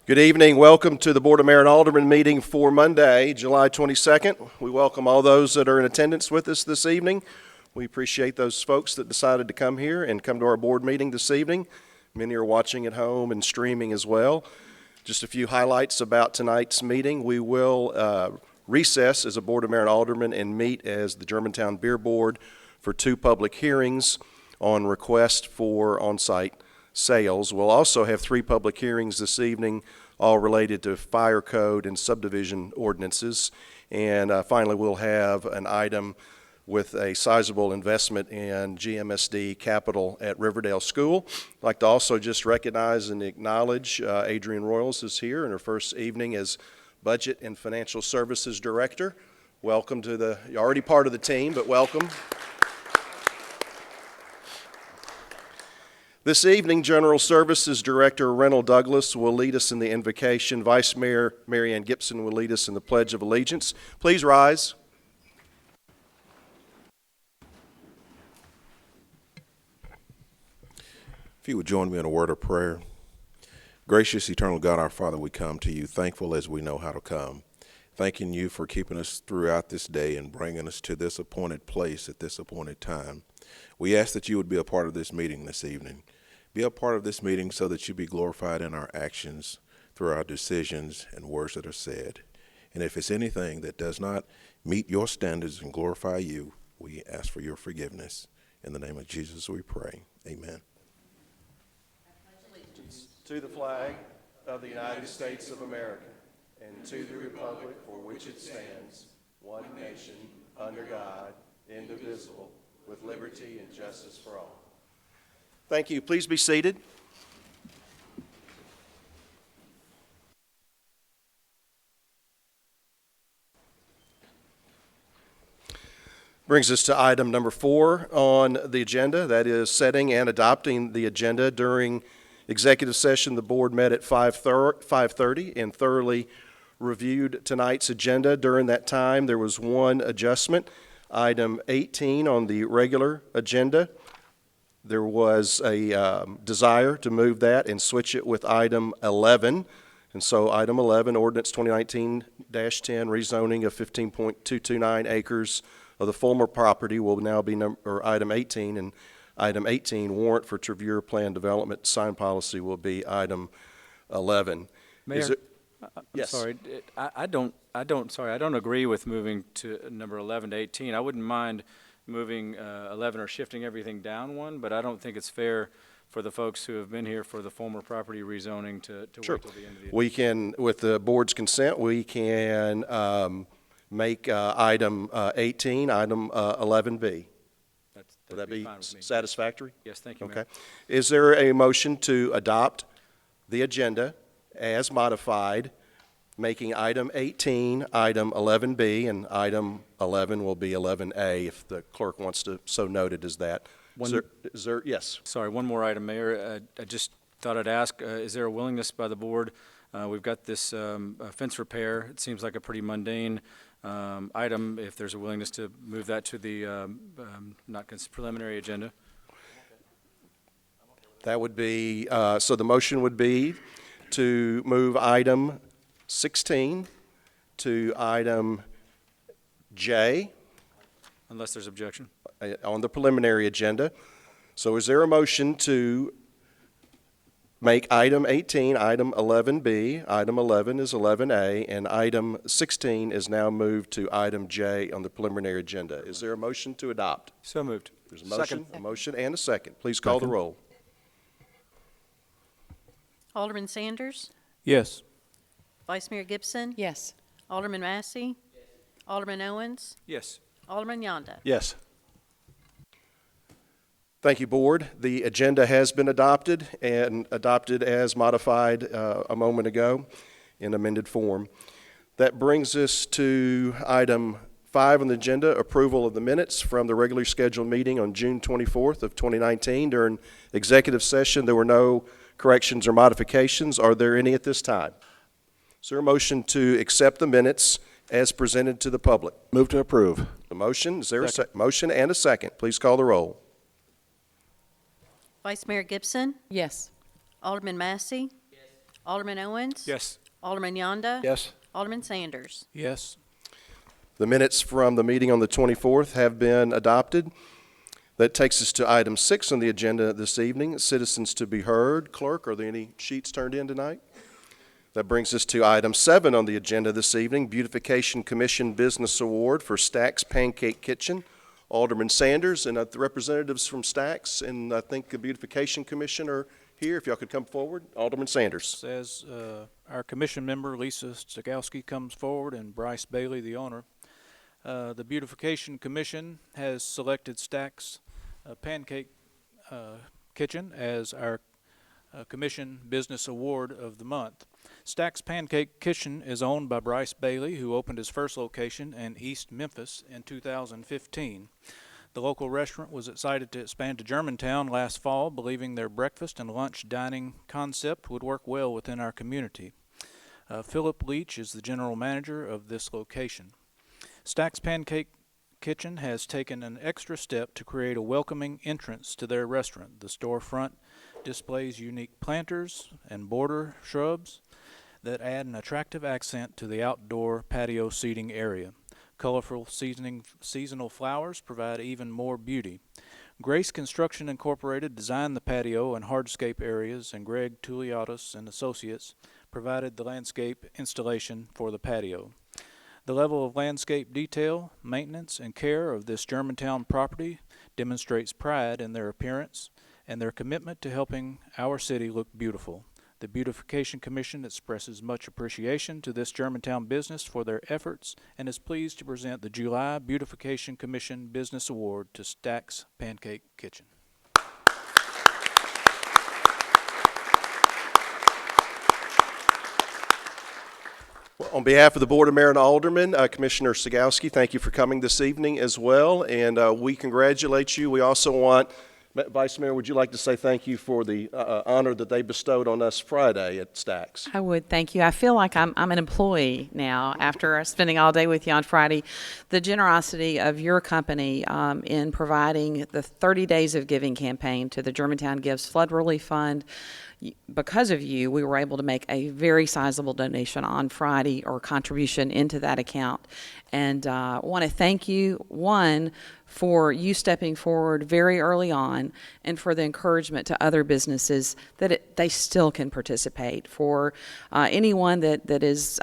Good evening. Welcome to the Board of Mayor and Aldermen meeting for Monday, July 22nd. We welcome all those that are in attendance with us this evening. We appreciate those folks that decided to come here and come to our board meeting this evening. Many are watching at home and streaming as well. Just a few highlights about tonight's meeting. We will recess as a Board of Mayor and Aldermen and meet as the Germantown Beer Board for 2 public hearings on request for on-site sales. We'll also have 3 public hearings this evening, all related to fire code and subdivision ordinances. And finally, we'll have an item with a sizable investment in GMSD capital at Riverdale School. I'd like to also just recognize and acknowledge Adrienne Royals is here in her first evening as Budget and Financial Services Director. Welcome to you're already part of the team, but welcome. This evening, General Services Director Reynold Douglas will lead us in the invocation. Vice Mayor Mary Ann Gibson will lead us in the Pledge of Allegiance. Please rise. If you would join me in a word of prayer. Gracious, eternal God, our Father, we come to you thankful as we know how to come. Thanking you for keeping us throughout this day and bringing us to this appointed place at this appointed time. We ask that you would be a part of this meeting this evening. Be a part of this meeting so that you be glorified in our actions, through our decisions and words that are said. And if it's anything that does not meet your standards and glorify you, we ask for your forgiveness. In the name of Jesus we pray. Amen. To the flag of the United States of America and to the republic for which it stands, one nation, under God, indivisible, with liberty and justice for all. Thank you. Please be seated. Brings us to item number 4 on the agenda. That is setting and adopting the agenda. During executive session, the board met at 5:30 and thoroughly reviewed tonight's agenda. During that time, there was one adjustment. Item 18 on the regular agenda. There was a desire to move that and switch it with item 11. And so item 11, ordinance 2019-10, rezoning of 15.229 acres of the former property will now be item 18. And item 18, warrant for Trevere Plan Development sign policy, will be item 11. Mayor, yes. Sorry, I don't agree with moving to number 11 to 18. I wouldn't mind moving 11 or shifting everything down one, but I don't think it's fair for the folks who have been here for the former property rezoning to Sure. wait till the end of the We can, with the board's consent, we can make item 18, item 11B. Would that be fine with me. satisfactory? Yes, thank you, Mayor. Okay. Is there a motion to adopt the agenda as modified, making item 18 item 11B, and item 11 will be 11A if the clerk wants to so note it as that? Is there, yes. Sorry, one more item, Mayor. I just thought I'd ask, is there a willingness by the board? We've got this fence repair. It seems like a pretty mundane item. If there's a willingness to move that to the preliminary agenda. That would be, so the motion would be to move item 16 to item J. Unless there's objection. On the preliminary agenda. So is there a motion to make item 18 item 11B, item 11 is 11A, and item 16 is now moved to item J on the preliminary agenda? Is there a motion to adopt? So moved. There's a motion, a motion and a second. Please call the roll. Alderman Sanders? Yes. Vice Mayor Gibson? Yes. Alderman Massey? Yes. Alderman Owens? Yes. Alderman Yonda? Yes. Thank you, Board. The agenda has been adopted and adopted as modified a moment ago in amended form. That brings us to item 5 on the agenda, approval of the minutes from the regularly scheduled meeting on June 24th of 2019. During executive session, there were no corrections or modifications. Are there any at this time? Is there a motion to accept the minutes as presented to the public? Move to approve. The motion, is there a motion and a second? Please call the roll. Vice Mayor Gibson? Yes. Alderman Massey? Yes. Alderman Owens. Yes. Alderman Yonda. Yes. Alderman Sanders. Yes. The minutes from the meeting on the 24th have been adopted. That takes us to item 6 on the agenda this evening, citizens to be heard. Clerk, are there any sheets turned in tonight? That brings us to item 7 on the agenda this evening, Beautification Commission Business Award for Stack's Pancake Kitchen. Alderman Sanders and the representatives from Stack's and I think the Beautification Commission are here. If y'all could come forward. Alderman Sanders. As our commission member, Lisa Stokowski, comes forward, and Bryce Bailey, the owner, the Beautification Commission has selected Stack's Pancake Kitchen as our Commission Business Award of the month. Stack's Pancake Kitchen is owned by Bryce Bailey, who opened his first location in East Memphis in 2015. The local restaurant was excited to expand to Germantown last fall, believing their breakfast and lunch dining concept would work well within our community. Philip Leach is the general manager of this location. Stack's Pancake Kitchen has taken an extra step to create a welcoming entrance to their restaurant. The storefront displays unique planters and border shrubs that add an attractive accent to the outdoor patio seating area. Colorful seasonal flowers provide even more beauty. Grace Construction Incorporated designed the patio and hardscape areas, and Greg Tuliatos and Associates provided the landscape installation for the patio. The level of landscape detail, maintenance, and care of this Germantown property demonstrates pride in their appearance and their commitment to helping our city look beautiful. The Beautification Commission expresses much appreciation to this Germantown business for their efforts and is pleased to present the July Beautification Commission Business Award to Stack's Pancake Kitchen. Well, on behalf of the Board of Mayor and Aldermen, Commissioner Sagowski, thank you for coming this evening as well, and we congratulate you. We also want, Vice Mayor, would you like to say thank you for the honor that they bestowed on us Friday at Stack's? I would, thank you. I feel like I'm an employee now after spending all day with you on Friday. The generosity of your company in providing the 30 Days of Giving campaign to the Germantown Gives Flood Relief Fund. Because of you, we were able to make a very sizable donation on Friday, or contribution into that account. And I want to thank you, one, for you stepping forward very early on, and for the encouragement to other businesses that they still can participate. For anyone that is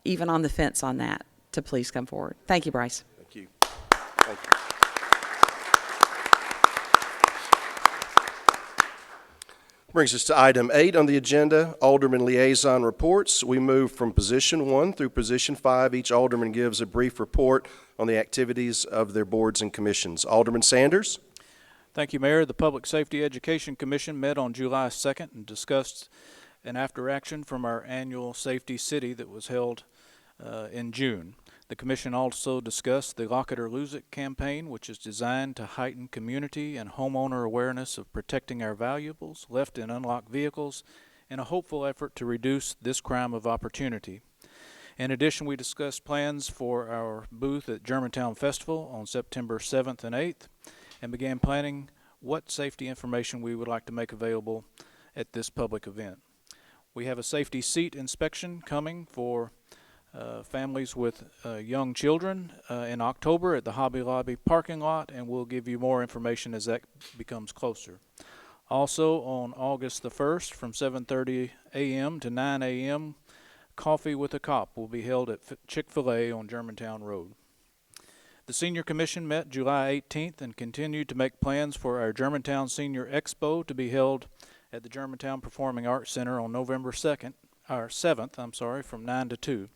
even on the fence on that, to please come forward. Thank you, Bryce. Thank you. Thank you. Brings us to item 8 on the agenda, Alderman Liaison Reports. We move from position 1 through position 5. Each alderman gives a brief report on the activities of their boards and commissions. Alderman Sanders. Thank you, Mayor. The Public Safety Education Commission met on July 2nd and discussed an after action from our annual Safety City that was held in June. The Commission also discussed the Lock It or Lose It campaign, which is designed to heighten community and homeowner awareness of protecting our valuables left in unlocked vehicles, in a hopeful effort to reduce this crime of opportunity. In addition, we discussed plans for our booth at Germantown Festival on September 7th and 8th, and began planning what safety information we would like to make available at this public event. We have a safety seat inspection coming for families with young children in October at the Hobby Lobby parking lot, and we'll give you more information as that becomes closer. Also, on August the 1st, from 7:30 a.m. to 9 a.m., Coffee with a Cop will be held at Chick-fil-A on Germantown Road. The Senior Commission met July 18th and continued to make plans for our Germantown Senior Expo to be held at the Germantown Performing Arts Center on November 7th, from 9 to 2.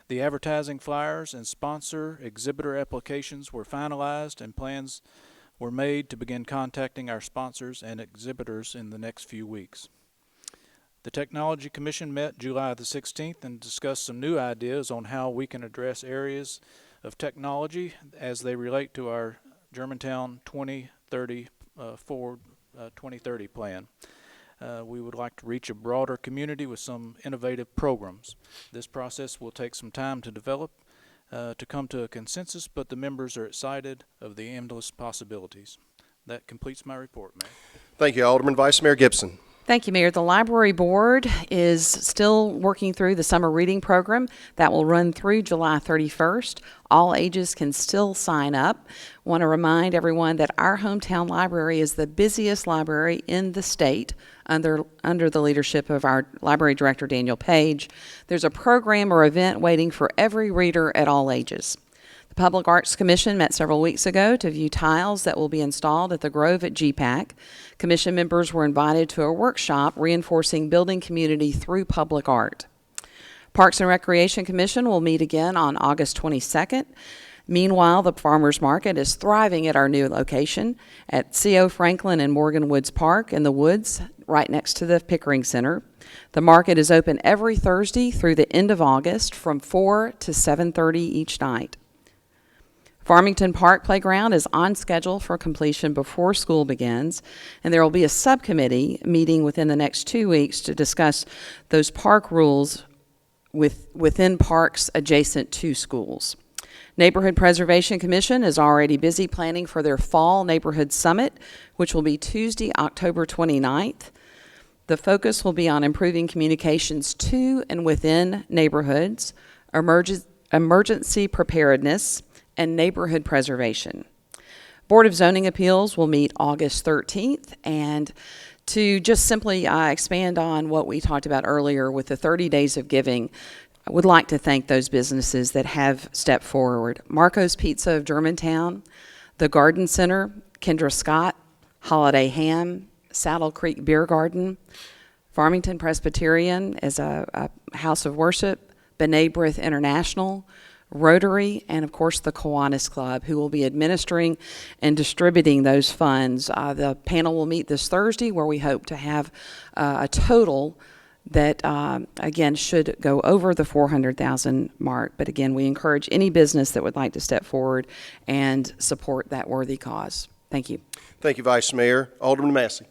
The advertising flyers and sponsor exhibitor applications were finalized, and plans were made to begin contacting our sponsors and exhibitors in the next few weeks. The Technology Commission met July the 16th and discussed some new ideas on how we can address areas of technology as they relate to our Germantown 2030 plan. We would like to reach a broader community with some innovative programs. This process will take some time to develop to come to a consensus, but the members are excited of the endless possibilities. That completes my report, Mayor. Thank you, Alderman. Vice Mayor Gibson. Thank you, Mayor. The Library Board is still working through the summer reading program that will run through July 31st. All ages can still sign up. Want to remind everyone that our hometown library is the busiest library in the state under the leadership of our library director, Daniel Page. There's a program or event waiting for every reader at all ages. The Public Arts Commission met several weeks ago to view tiles that will be installed at the Grove at GPAC. Commission members were invited to a workshop reinforcing building community through public art. Parks and Recreation Commission will meet again on August 22nd. Meanwhile, the Farmers Market is thriving at our new location at C.O. Franklin and Morgan Woods Park in the woods right next to the Pickering Center. The market is open every Thursday through the end of August from 4 to 7:30 each night. Farmington Park Playground is on schedule for completion before school begins, and there will be a subcommittee meeting within the next 2 weeks to discuss those park rules within parks adjacent to schools. Neighborhood Preservation Commission is already busy planning for their Fall Neighborhood Summit, which will be Tuesday, October 29th. The focus will be on improving communications to and within neighborhoods, emergency preparedness, and neighborhood preservation. Board of Zoning Appeals will meet August 13th, and to just simply expand on what we talked about earlier with the 30 days of giving, I would like to thank those businesses that have stepped forward. Marco's Pizza of Germantown, the Garden Center, Kendra Scott, Holiday Ham, Saddle Creek Beer Garden, Farmington Presbyterian as a house of worship, B'nai B'rith International, Rotary, and of course the Kiwanis Club, who will be administering and distributing those funds. The panel will meet this Thursday, where we hope to have a total that, again, should go over the $400,000 mark. But again, we encourage any business that would like to step forward and support that worthy cause. Thank you. Thank you, Vice Mayor. Alderman Massey.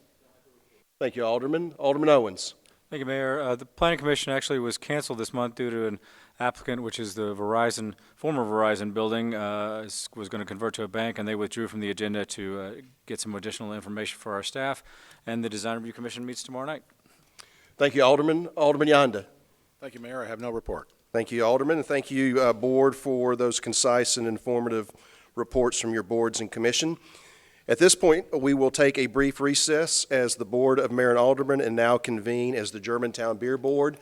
Thank you, Alderman. Alderman Owens. Thank you, Mayor. The Planning Commission actually was canceled this month due to an applicant, which is the former Verizon building, was going to convert to a bank, and they withdrew from the agenda to get some additional information for our staff. And the Design Review Commission meets tomorrow night. Thank you, Alderman. Alderman Yonda. Thank you, Mayor. I have no report. Thank you, Alderman, and thank you, Board, for those concise and informative reports from your boards and commission. At this point, we will take a brief recess as the Board of Mayor and Aldermen and now convene as the Germantown Beer Board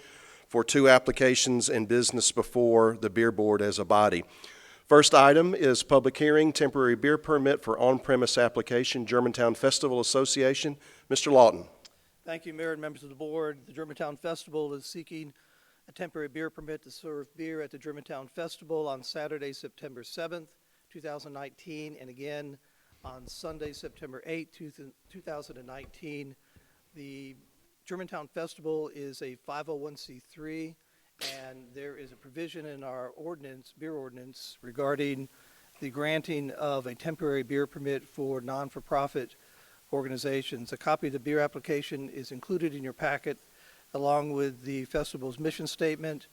for 2 applications and business before the Beer Board as a body. First item is public hearing, temporary beer permit for on-premise application, Germantown Festival Association. Mr. Lawton. Thank you, Mayor and members of the board. The Germantown Festival is seeking a temporary beer permit to serve beer at the Germantown Festival on Saturday, September 7th, 2019, and again on Sunday, September 8th, 2019. The Germantown Festival is a 501c3, and there is a provision in our ordinance, beer ordinance, regarding the granting of a temporary beer permit for non-for-profit organizations. A copy of the beer application is included in your packet, along with the festival's mission statement,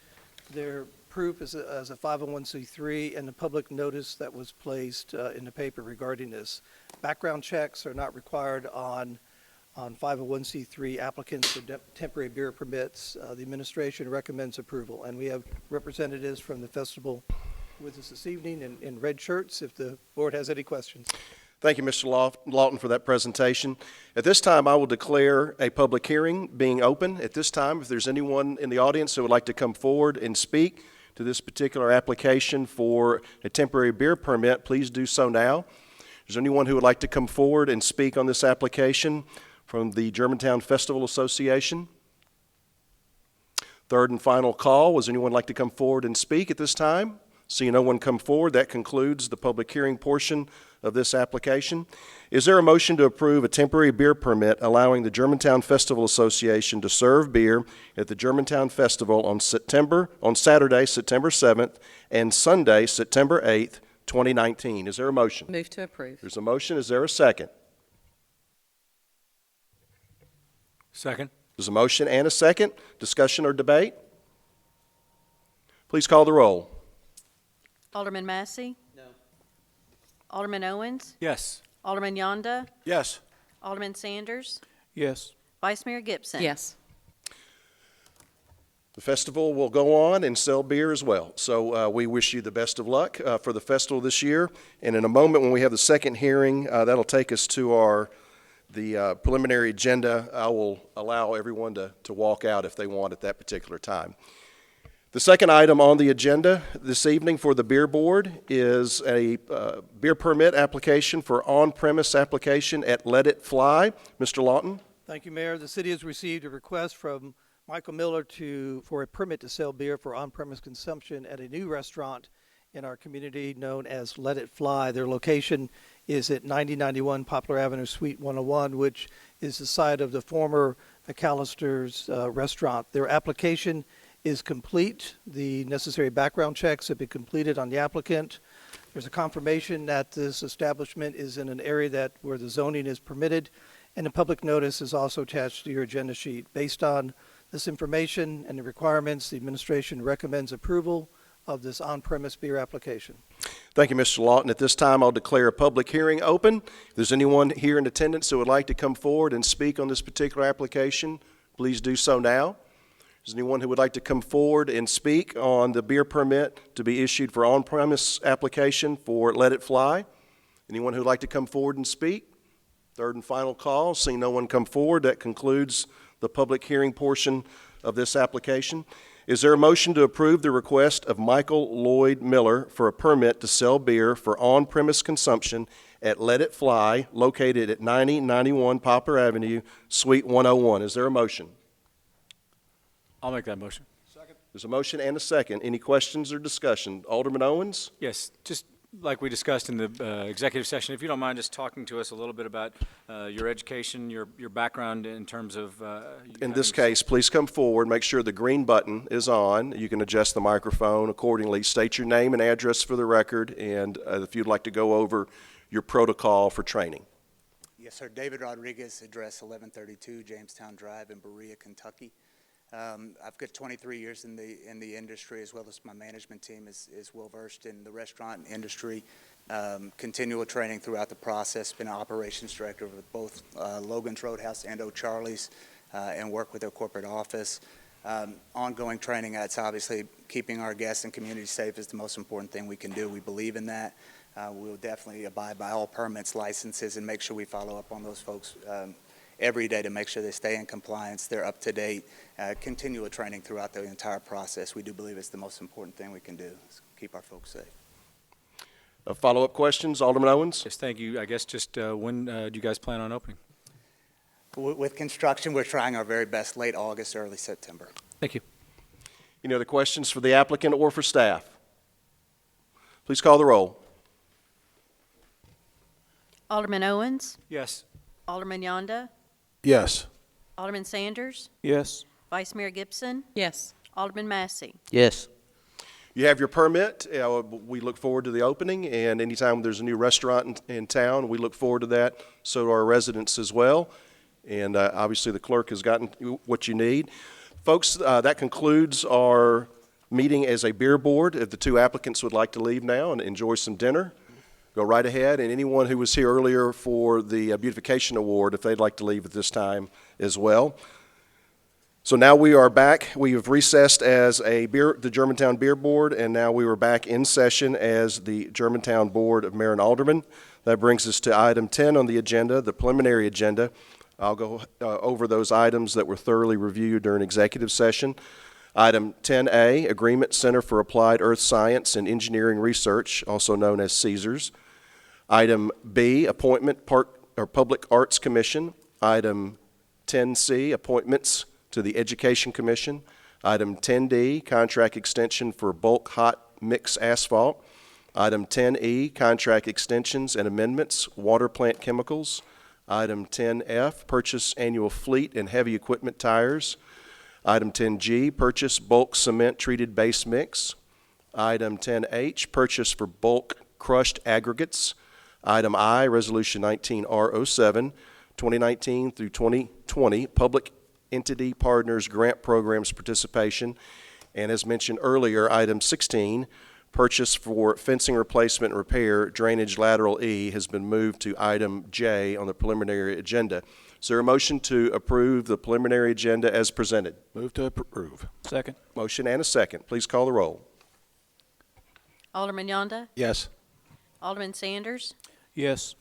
their proof as a 501c3, and the public notice that was placed in the paper regarding this. Background checks are not required on 501c3 applicants for temporary beer permits. The administration recommends approval, and we have representatives from the festival with us this evening in red shirts if the board has any questions. Thank you, Mr. Lawton, for that presentation. At this time, I will declare a public hearing being open. At this time, if there's anyone in the audience who would like to come forward and speak to this particular application for a temporary beer permit, please do so now. Is there anyone who would like to come forward and speak on this application from the Germantown Festival Association? Third and final call. Would anyone like to come forward and speak at this time? Seeing no one come forward, that concludes the public hearing portion of this application. Is there a motion to approve a temporary beer permit allowing the Germantown Festival Association to serve beer at the Germantown Festival on Saturday, September 7th, and Sunday, September 8th, 2019? Is there a motion? Move to approve. There's a motion. Is there a second? Second. There's a motion and a second. Discussion or debate? Please call the roll. Alderman Massey? No. Alderman Owens? Yes. Alderman Yonda? Yes. Alderman Sanders? Yes. Vice Mayor Gibson. Yes. The festival will go on and sell beer as well. So we wish you the best of luck for the festival this year. And in a moment, when we have the second hearing, that'll take us to the preliminary agenda. I will allow everyone to walk out if they want at that particular time. The second item on the agenda this evening for the Beer Board is a beer permit application for on-premise application at Let It Fly. Mr. Lawton? Thank you, Mayor. The city has received a request from Michael Miller for a permit to sell beer for on-premise consumption at a new restaurant in our community known as Let It Fly. Their location is at 9091 Poplar Avenue, Suite 101, which is the site of the former McAllister's restaurant. Their application is complete. The necessary background checks have been completed on the applicant. There's a confirmation that this establishment is in an area where the zoning is permitted, and a public notice is also attached to your agenda sheet. Based on this information and the requirements, the administration recommends approval of this on-premise beer application. Thank you, Mr. Lawton. At this time, I'll declare a public hearing open. If there's anyone here in attendance that would like to come forward and speak on this particular application, please do so now. Is there anyone who would like to come forward and speak on the beer permit to be issued for on-premise application for Let It Fly? Anyone who would like to come forward and speak? Third and final call. Seeing no one come forward, that concludes the public hearing portion of this application. Is there a motion to approve the request of Michael Lloyd Miller for a permit to sell beer for on-premise consumption at Let It Fly, located at 9091 Poplar Avenue, Suite 101? Is there a motion? I'll make that motion. There's a motion and a second. Any questions or discussion? Alderman Owens? Yes, just like we discussed in the executive session, if you don't mind just talking to us a little bit about your education, your background in terms of... In this case, please come forward. Make sure the green button is on. You can adjust the microphone accordingly. State your name and address for the record, and if you'd like to go over your protocol for training. Yes, sir. David Rodriguez, address 1132 Jamestown Drive in Berea, Kentucky. I've got 23 years in the industry, as well as my management team is well versed in the restaurant industry. Continual training throughout the process. Been an operations director with both Logan's Roadhouse and O'Charlie's, and work with their corporate office. Ongoing training. It's obviously keeping our guests and community safe is the most important thing we can do. We believe in that. We'll definitely abide by all permits, licenses, and make sure we follow up on those folks every day to make sure they stay in compliance, they're up to date, continual training throughout the entire process. We do believe it's the most important thing we can do, is keep our folks safe. Follow-up questions, Alderman Owens? Yes, thank you. I guess just when do you guys plan on opening? With construction, we're trying our very best, late August, early September. Thank you. Any other questions for the applicant or for staff? Please call the roll. Alderman Owens. Yes. Alderman Yonda. Yes. Alderman Sanders. Yes. Vice Mayor Gibson. Yes. Alderman Massey. Yes. You have your permit. We look forward to the opening, and anytime there's a new restaurant in town, we look forward to that. So do our residents as well. And obviously the clerk has gotten what you need. Folks, that concludes our meeting as a beer board. If the two applicants would like to leave now and enjoy some dinner, go right ahead. And anyone who was here earlier for the beautification award, if they'd like to leave at this time as well. So now we are back. We have recessed as the Germantown Beer Board, and now we are back in session as the Germantown Board of Mayor and Aldermen. That brings us to item 10 on the agenda, the preliminary agenda. I'll go over those items that were thoroughly reviewed during executive session. Item 10A, Agreement Center for Applied Earth Science and Engineering Research, also known as CSERS. Item B, Appointment Public Arts Commission. Item 10C, Appointments to the Education Commission. Item 10D, Contract Extension for Bulk Hot Mix Asphalt. Item 10E, Contract Extensions and Amendments, Water Plant Chemicals. Item 10F, Purchase Annual Fleet and Heavy Equipment Tires. Item 10G, Purchase Bulk Cement Treated Base Mix. Item 10H, Purchase for Bulk Crushed Aggregates. Item I, Resolution 19R07, 2019 through 2020, Public Entity Partners Grant Programs Participation. And as mentioned earlier, item 16, Purchase for Fencing Replacement and Repair, Drainage Lateral E, has been moved to item J on the preliminary agenda. Is there a motion to approve the preliminary agenda as presented? Move to approve. Second. Motion and a second. Please call the roll. Alderman Yonda, Yes. Alderman Sanders, Yes.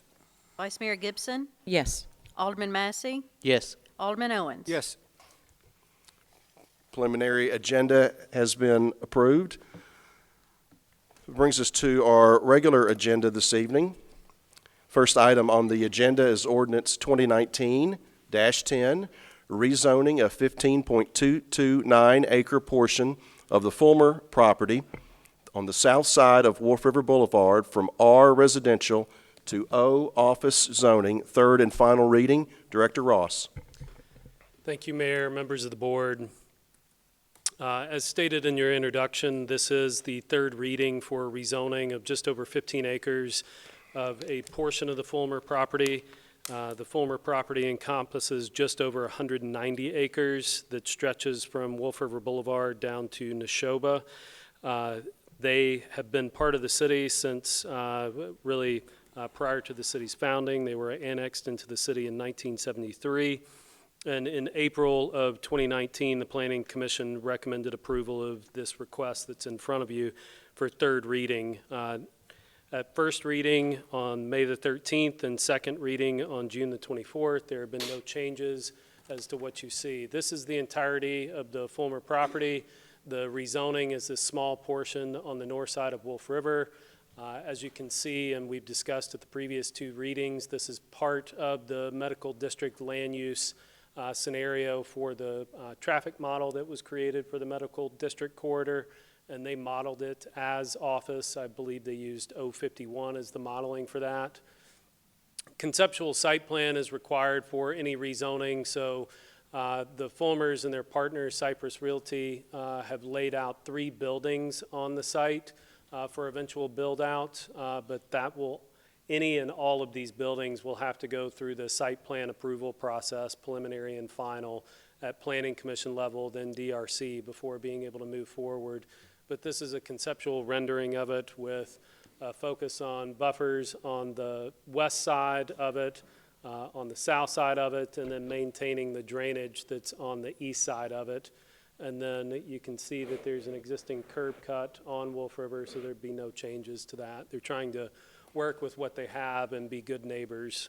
Vice Mayor Gibson, Yes. Alderman Massey, Yes. Alderman Owens. Yes. Preliminary agenda has been approved. It brings us to our regular agenda this evening. First item on the agenda is ordinance 2019-10, rezoning a 15.229 acre portion of the Fulmer property on the south side of Wolf River Boulevard from R residential to O office zoning, third and final reading. Director Ross. Thank you, Mayor, members of the board. As stated in your introduction, this is the third reading for rezoning of just over 15 acres of a portion of the Fulmer property. The Fulmer property encompasses just over 190 acres that stretches from Wolf River Boulevard down to Neshoba. They have been part of the city since really prior to the city's founding. They were annexed into the city in 1973. And in April of 2019, the Planning Commission recommended approval of this request that's in front of you for third reading. At first reading on May the 13th and second reading on June the 24th, there have been no changes as to what you see. This is the entirety of the Fulmer property. The rezoning is this small portion on the north side of Wolf River. As you can see, and we've discussed at the previous two readings, this is part of the medical district land use scenario for the traffic model that was created for the medical district corridor, and they modeled it as office. I believe they used 051 as the modeling for that. Conceptual site plan is required for any rezoning, so the Fulmers and their partners, Cypress Realty, have laid out 3 buildings on the site for eventual build out, but that will any and all of these buildings will have to go through the site plan approval process, preliminary and final, at Planning Commission level, then DRC, before being able to move forward. But this is a conceptual rendering of it with a focus on buffers on the west side of it, on the south side of it, and then maintaining the drainage that's on the east side of it. And then you can see that there's an existing curb cut on Wolf River, so there'd be no changes to that. They're trying to work with what they have and be good neighbors.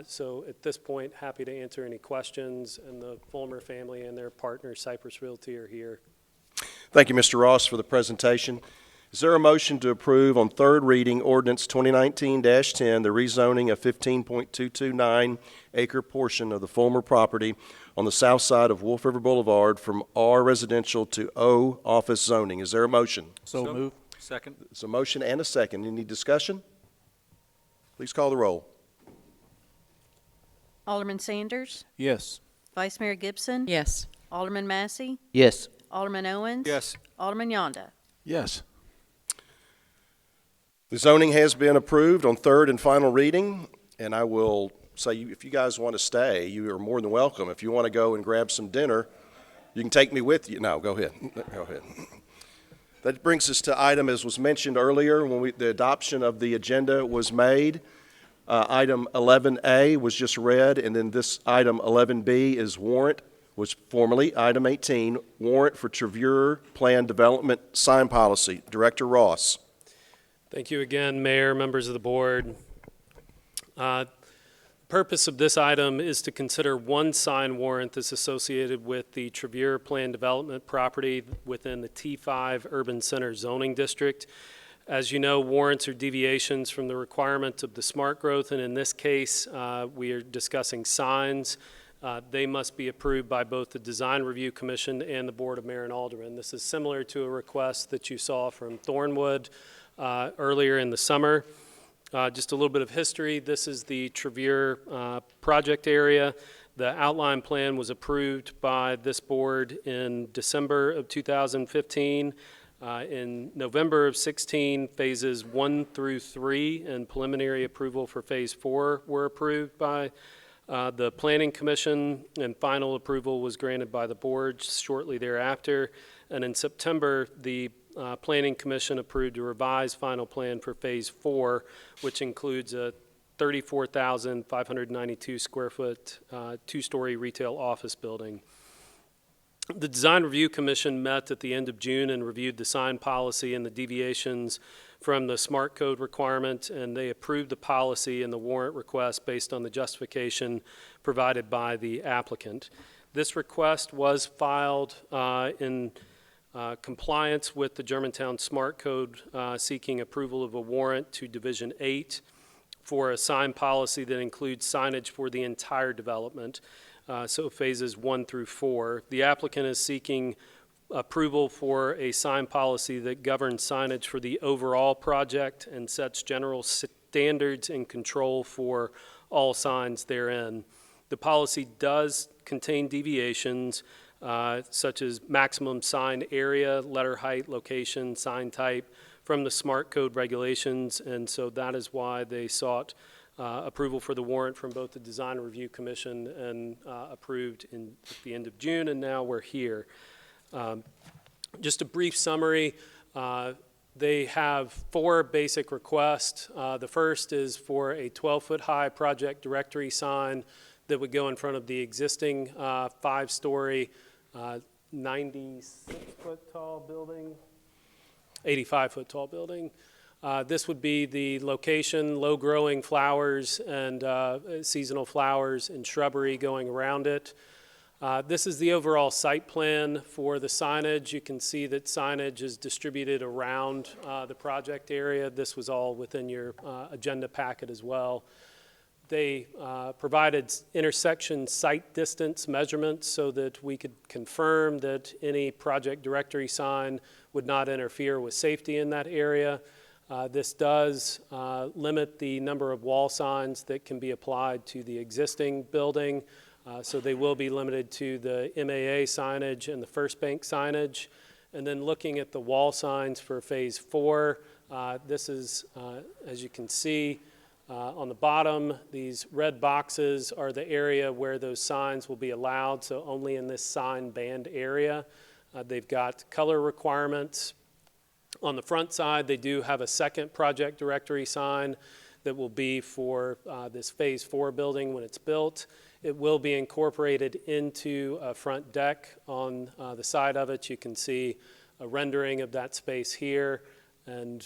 So at this point, happy to answer any questions, and the Fulmer family and their partner, Cypress Realty, are here. Thank you, Mr. Ross, for the presentation. Is there a motion to approve on third reading ordinance 2019-10, the rezoning of 15.229 acre portion of the Fulmer property on the south side of Wolf River Boulevard from R residential to O office zoning? Is there a motion? So move. Second. There's a motion and a second. Any discussion? Please call the roll. Alderman Sanders, Yes. Vice Mayor Gibson, Yes. Alderman Massey, Yes. Alderman Owens. Yes. Alderman Yonda. Yes. The zoning has been approved on third and final reading, and I will say, if you guys want to stay, you are more than welcome. If you want to go and grab some dinner, you can take me with you. No, go ahead. Go ahead. That brings us to item, as was mentioned earlier, when the adoption of the agenda was made. Item 11A was just read, and then this item 11B is warrant, was formerly item 18, warrant for Trevure Plan Development Sign Policy. Director Ross. Thank you again, Mayor, members of the board. Purpose of this item is to consider one sign warrant that's associated with the Trevure Plan Development property within the T5 Urban Center zoning district. As you know, warrants are deviations from the requirements of the smart growth, and in this case, we are discussing signs. They must be approved by both the Design Review Commission and the Board of Mayor and Aldermen. This is similar to a request that you saw from Thornwood earlier in the summer. Just a little bit of history. This is the Trevure project area. The outline plan was approved by this board in December of 2015. In November of 16, phases 1 through 3 and preliminary approval for phase 4 were approved by the Planning Commission, and final approval was granted by the board shortly thereafter. And in September, the Planning Commission approved a revised final plan for phase 4, which includes a 34,592 square foot, two-story retail office building. The Design Review Commission met at the end of June and reviewed the sign policy and the deviations from the SMART code requirement, and they approved the policy and the warrant request based on the justification provided by the applicant. This request was filed in compliance with the Germantown SMART code, seeking approval of a warrant to Division 8 for a sign policy that includes signage for the entire development. So phases 1 through 4. The applicant is seeking approval for a sign policy that governs signage for the overall project and sets general standards and control for all signs therein. The policy does contain deviations such as maximum sign area, letter height, location, sign type from the SMART code regulations, and so that is why they sought approval for the warrant from both the Design Review Commission and approved at the end of June, and now we're here. Just a brief summary, they have 4 basic requests. The first is for a 12-foot high project directory sign that would go in front of the existing 5-story, 96-foot tall building, 85-foot tall building. This would be the location, low-growing flowers and seasonal flowers and shrubbery going around it. This is the overall site plan for the signage. You can see that signage is distributed around the project area. This was all within your agenda packet as well. They provided intersection site distance measurements so that we could confirm that any project directory sign would not interfere with safety in that area. This does limit the number of wall signs that can be applied to the existing building, so they will be limited to the MAA signage and the First Bank signage. And then looking at the wall signs for Phase 4, this is, as you can see, on the bottom, these red boxes are the area where those signs will be allowed, so only in this sign band area. They've got color requirements. On the front side, they do have a second project directory sign that will be for this Phase 4 building when it's built. It will be incorporated into a front deck. On the side of it, you can see a rendering of that space here. And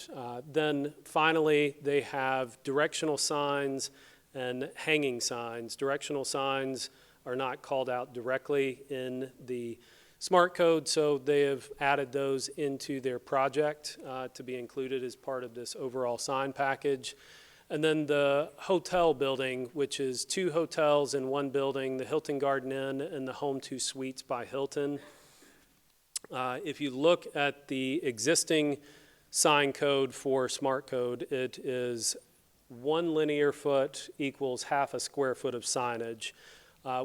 then finally, they have directional signs and hanging signs. Directional signs are not called out directly in the SMART code, so they have added those into their project to be included as part of this overall sign package. And then the hotel building, which is 2 hotels in one building, the Hilton Garden Inn and the Home 2 Suites by Hilton. If you look at the existing sign code for SMART code, it is 1 linear foot equals half a square foot of signage.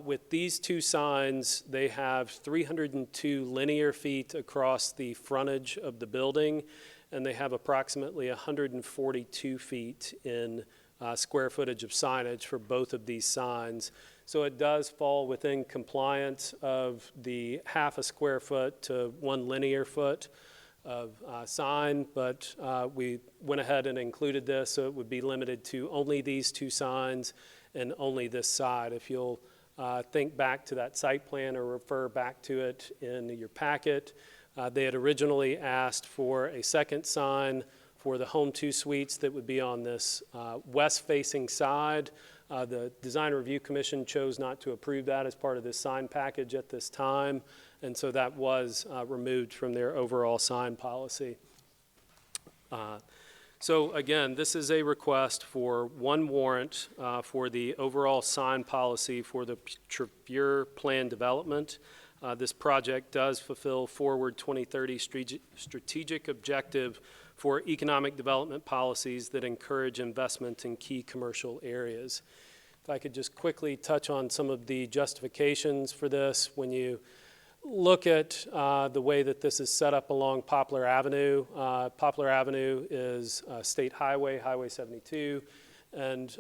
With these 2 signs, they have 302 linear feet across the frontage of the building, and they have approximately 142 feet in square footage of signage for both of these signs. So it does fall within compliance of the half a square foot to 1 linear foot of sign, but we went ahead and included this, so it would be limited to only these 2 signs and only this side. If you'll think back to that site plan or refer back to it in your packet, they had originally asked for a second sign for the Home 2 Suites that would be on this west-facing side. The Design Review Commission chose not to approve that as part of this sign package at this time, and so that was removed from their overall sign policy. So again, this is a request for 1 warrant for the overall sign policy for the Trevure Plan Development. This project does fulfill Forward 2030 strategic objective for economic development policies that encourage investment in key commercial areas. If I could just quickly touch on some of the justifications for this. When you look at the way that this is set up along Poplar Avenue. Poplar Avenue is a state highway, Highway 72, and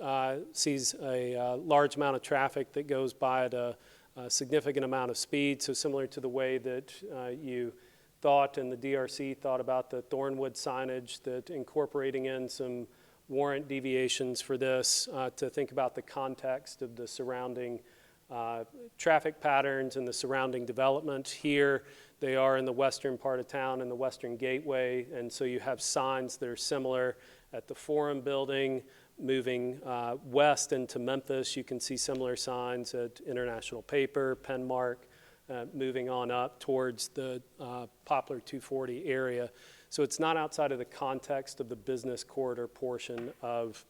sees a large amount of traffic that goes by at a significant amount of speed. So similar to the way that you thought and the DRC thought about the Thornwood signage, that incorporating in some warrant deviations for this to think about the context of the surrounding traffic patterns and the surrounding development. Here, they are in the western part of town, in the western gateway, and so you have signs that are similar at the Forum Building. Moving west into Memphis, you can see similar signs at International Paper, Penmark, moving on up towards the Poplar 240 area. So it's not outside of the context of the business corridor portion of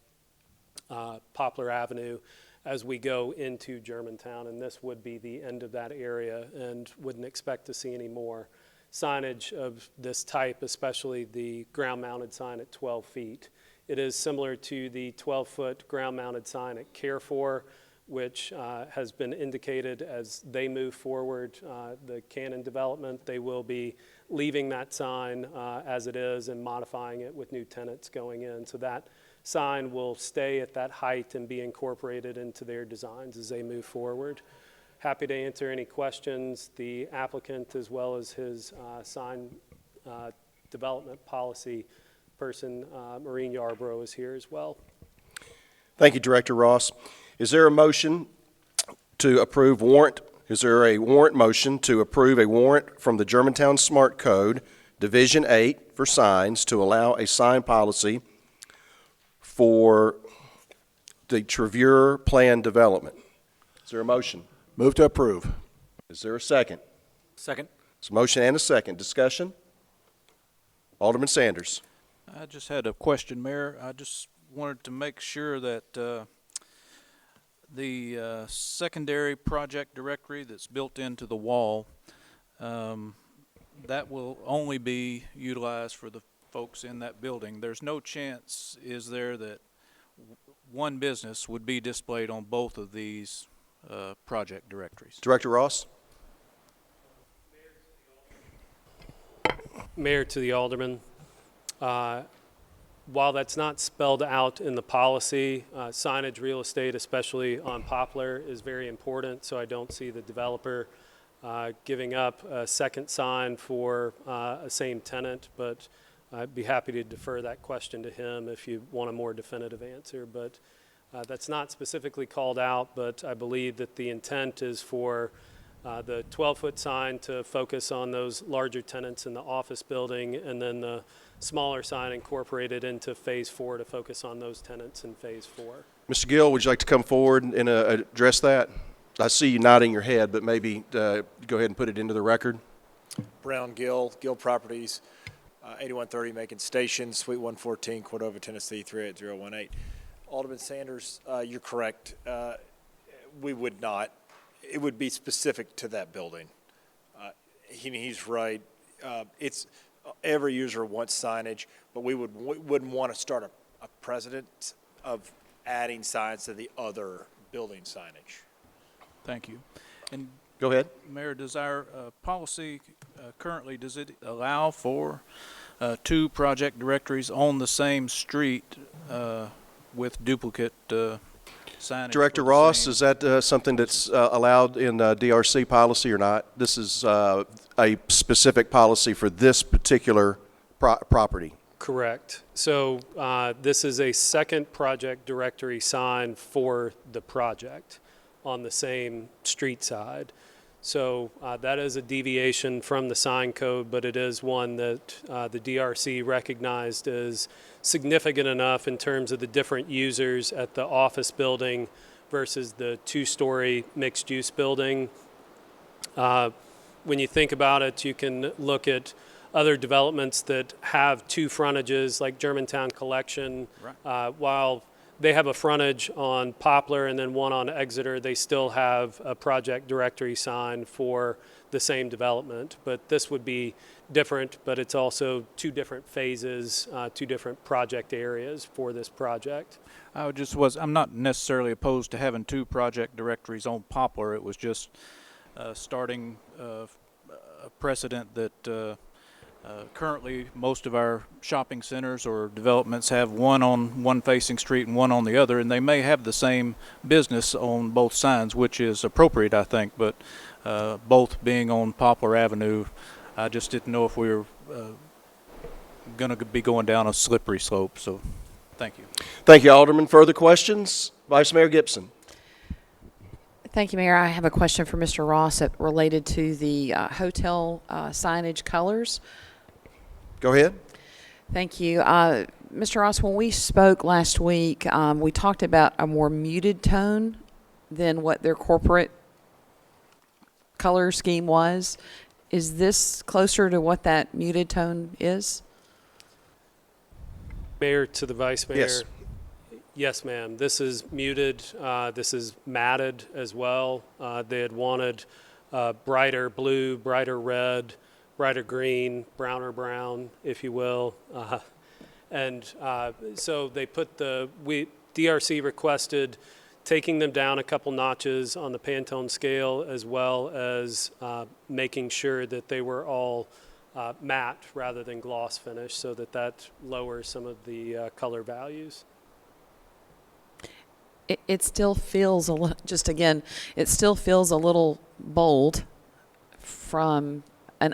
Poplar Avenue as we go into Germantown, and this would be the end of that area, and wouldn't expect to see any more signage of this type, especially the ground-mounted sign at 12 feet. It is similar to the 12-foot ground-mounted sign at Carrefour, which has been indicated as they move forward, the Cannon development. They will be leaving that sign as it is and modifying it with new tenants going in. So that sign will stay at that height and be incorporated into their designs as they move forward. Happy to answer any questions. The applicant, as well as his sign development policy person, Maureen Yarborough, is here as well. Thank you, Director Ross. Is there a motion to approve warrant? Is there a warrant motion to approve a warrant from the Germantown Smart Code, Division 8, for signs to allow a sign policy for the Trevure Plan development? Is there a motion? Move to approve. Is there a second? Second. There's a motion and a second. Discussion? Alderman Sanders. I just had a question, Mayor. I just wanted to make sure that the secondary project directory that's built into the wall, that will only be utilized for the folks in that building. There's no chance, is there, that one business would be displayed on both of these project directories? Director Ross? Mayor, to the Alderman, while that's not spelled out in the policy, signage real estate, especially on Poplar, is very important, so I don't see the developer giving up a second sign for a same tenant, but I'd be happy to defer that question to him if you want a more definitive answer. But that's not specifically called out, but I believe that the intent is for the 12-foot sign to focus on those larger tenants in the office building, and then the smaller sign incorporated into Phase 4 to focus on those tenants in Phase 4. Mr. Gill, would you like to come forward and address that? I see you nodding your head, but maybe go ahead and put it into the record. Brown Gill Properties, 8130 Macon Station, Suite 114, Cordova, Tennessee 38018. Alderman Sanders, you're correct. We would not. It would be specific to that building. He's right. It's every user wants signage, but we wouldn't want to start a precedent of adding signs to the other building signage. Thank you. And Go ahead. Mayor, does our policy currently, does it allow for two project directories on the same street with duplicate signage? Director Ross, is that something that's allowed in DRC policy or not? This is a specific policy for this particular property. Correct. So this is a second project directory sign for the project on the same street side. So that is a deviation from the sign code, but it is one that the DRC recognized as significant enough in terms of the different users at the office building versus the two-story mixed-use building. When you think about it, you can look at other developments that have two frontages, like Germantown Collection. Right. While they have a frontage on Poplar and then one on Exeter, they still have a project directory sign for the same development. But this would be different, but it's also two different phases, two different project areas for this project. I'm not necessarily opposed to having two project directories on Poplar. It was just starting a precedent that currently most of our shopping centers or developments have one on one facing street and one on the other, and they may have the same business on both signs, which is appropriate, I think, but both being on Poplar Avenue, I just didn't know if we were going to be going down a slippery slope, so Thank you. Thank you, Alderman. Further questions? Vice Mayor Gibson. Thank you, Mayor. I have a question for Mr. Ross related to the hotel signage colors. Go ahead. Thank you. Mr. Ross, when we spoke last week, we talked about a more muted tone than what their corporate color scheme was. Is this closer to what that muted tone is? Mayor to the Vice Mayor. Yes. Yes, ma'am. This is muted. This is matted as well. They had wanted brighter blue, brighter red, brighter green, browner brown, if you will. So they put DRC requested taking them down a couple notches on the Pantone scale, as well as making sure that they were all matte rather than gloss finish, so that lowers some of the color values. It still feels a little, just again, it still feels a little bold from an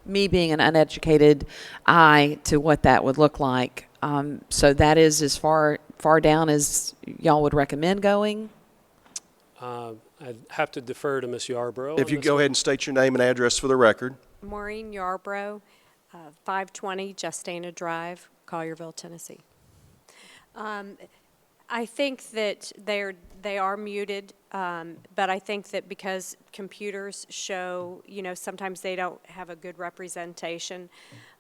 me being an uneducated eye to what that would look like. So that is as far down as y'all would recommend going? I'd have to defer to Ms. Yarbrough. If you go ahead and state your name and address for the record. Maureen Yarbrough, 520 Justana Drive, Collierville, Tennessee. I think that they are muted, but I think that because computers show, sometimes they don't have a good representation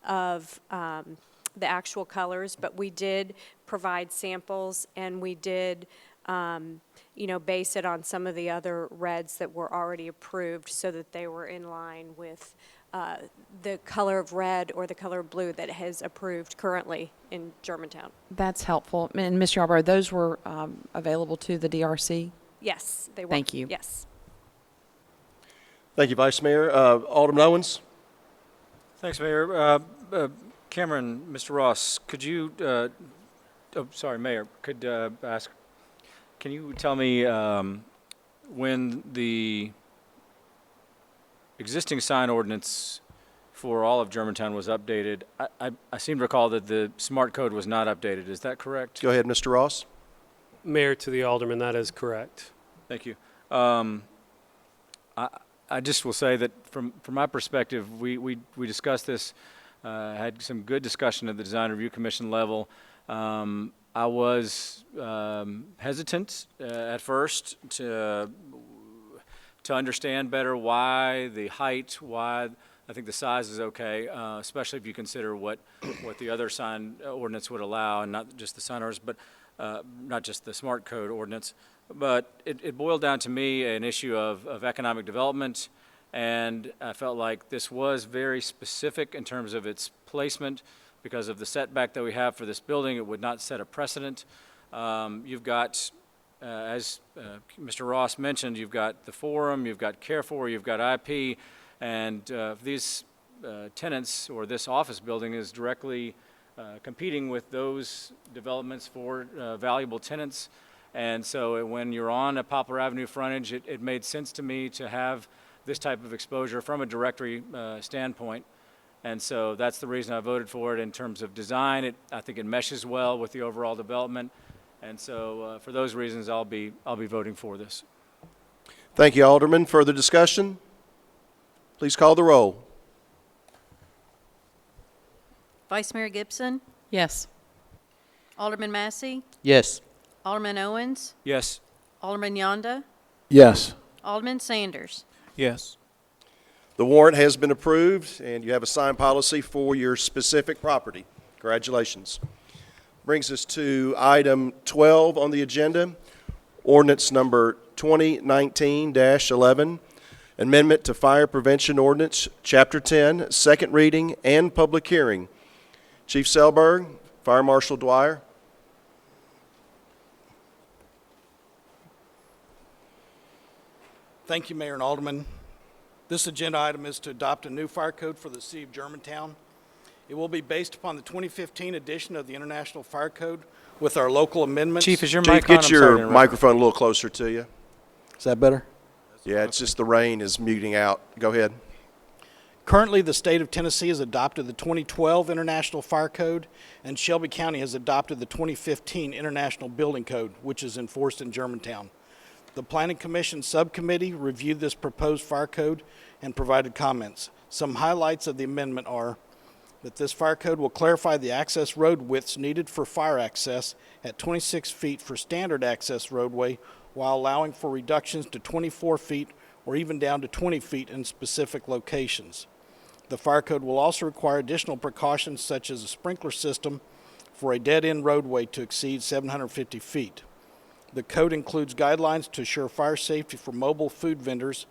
of the actual colors, but we did provide samples, and we did, base it on some of the other reds that were already approved so that they were in line with the color of red or the color of blue that is approved currently in Germantown. That's helpful. And Ms. Yarbrough, those were available to the DRC? Yes, they were. Thank you. Yes. Thank you, Vice Mayor. Alderman Owens. Thanks, Mayor. Cameron, Mr. Ross, could you, Mayor, could ask, can you tell me when the existing sign ordinance for all of Germantown was updated? I seem to recall that the smart code was not updated. Is that correct? Go ahead, Mr. Ross. Mayor to the Alderman, that is correct. Thank you. I just will say that from my perspective, we discussed this, had some good discussion at the Design Review Commission level. I was hesitant at first to understand better why the height, why I think the size is okay, especially if you consider what the other sign ordinance would allow, and not just the sign ordinance, but not just the smart code ordinance. But it boiled down to me an issue of economic development, and I felt like this was very specific in terms of its placement because of the setback that we have for this building. It would not set a precedent. You've got, as Mr. Ross mentioned, you've got the Forum, you've got Care4, you've got IP, and these tenants or this office building is directly competing with those developments for valuable tenants. And so when you're on a Poplar Avenue frontage, it made sense to me to have this type of exposure from a directory standpoint. And so that's the reason I voted for it. In terms of design, I think it meshes well with the overall development. And so for those reasons, I'll be voting for this. Thank you, Alderman. Further discussion? Please call the roll. Vice Mayor Gibson, Yes. Alderman Massey, Yes. Alderman Owens, Yes. Alderman Yonda, Yes. Alderman Sanders. Yes. The warrant has been approved, and you have a signed policy for your specific property. Congratulations. Brings us to item 12 on the agenda, ordinance number 2019-11, amendment to Fire Prevention Ordinance, Chapter 10, second reading and public hearing. Chief Selberg, Fire Marshal Dwyer. Thank you, Mayor and Alderman. This agenda item is to adopt a new fire code for the city of Germantown. It will be based upon the 2015 edition of the International Fire Code with our local amendments. Chief, is your Chief, mic on? get I'm sorry to your interrupt. microphone a little closer to you. Is that better? Yeah, it's just the rain is muting out. Go ahead. Currently, the state of Tennessee has adopted the 2012 International Fire Code, and Shelby County has adopted the 2015 International Building Code, which is enforced in Germantown. The Planning Commission Subcommittee reviewed this proposed fire code and provided comments. Some highlights of the amendment are that this fire code will clarify the access road widths needed for fire access at 26 feet for standard access roadway, while allowing for reductions to 24 feet or even down to 20 feet in specific locations. The fire code will also require additional precautions such as a sprinkler system for a dead-end roadway to exceed 750 feet. The code includes guidelines to assure fire safety for mobile food vendors,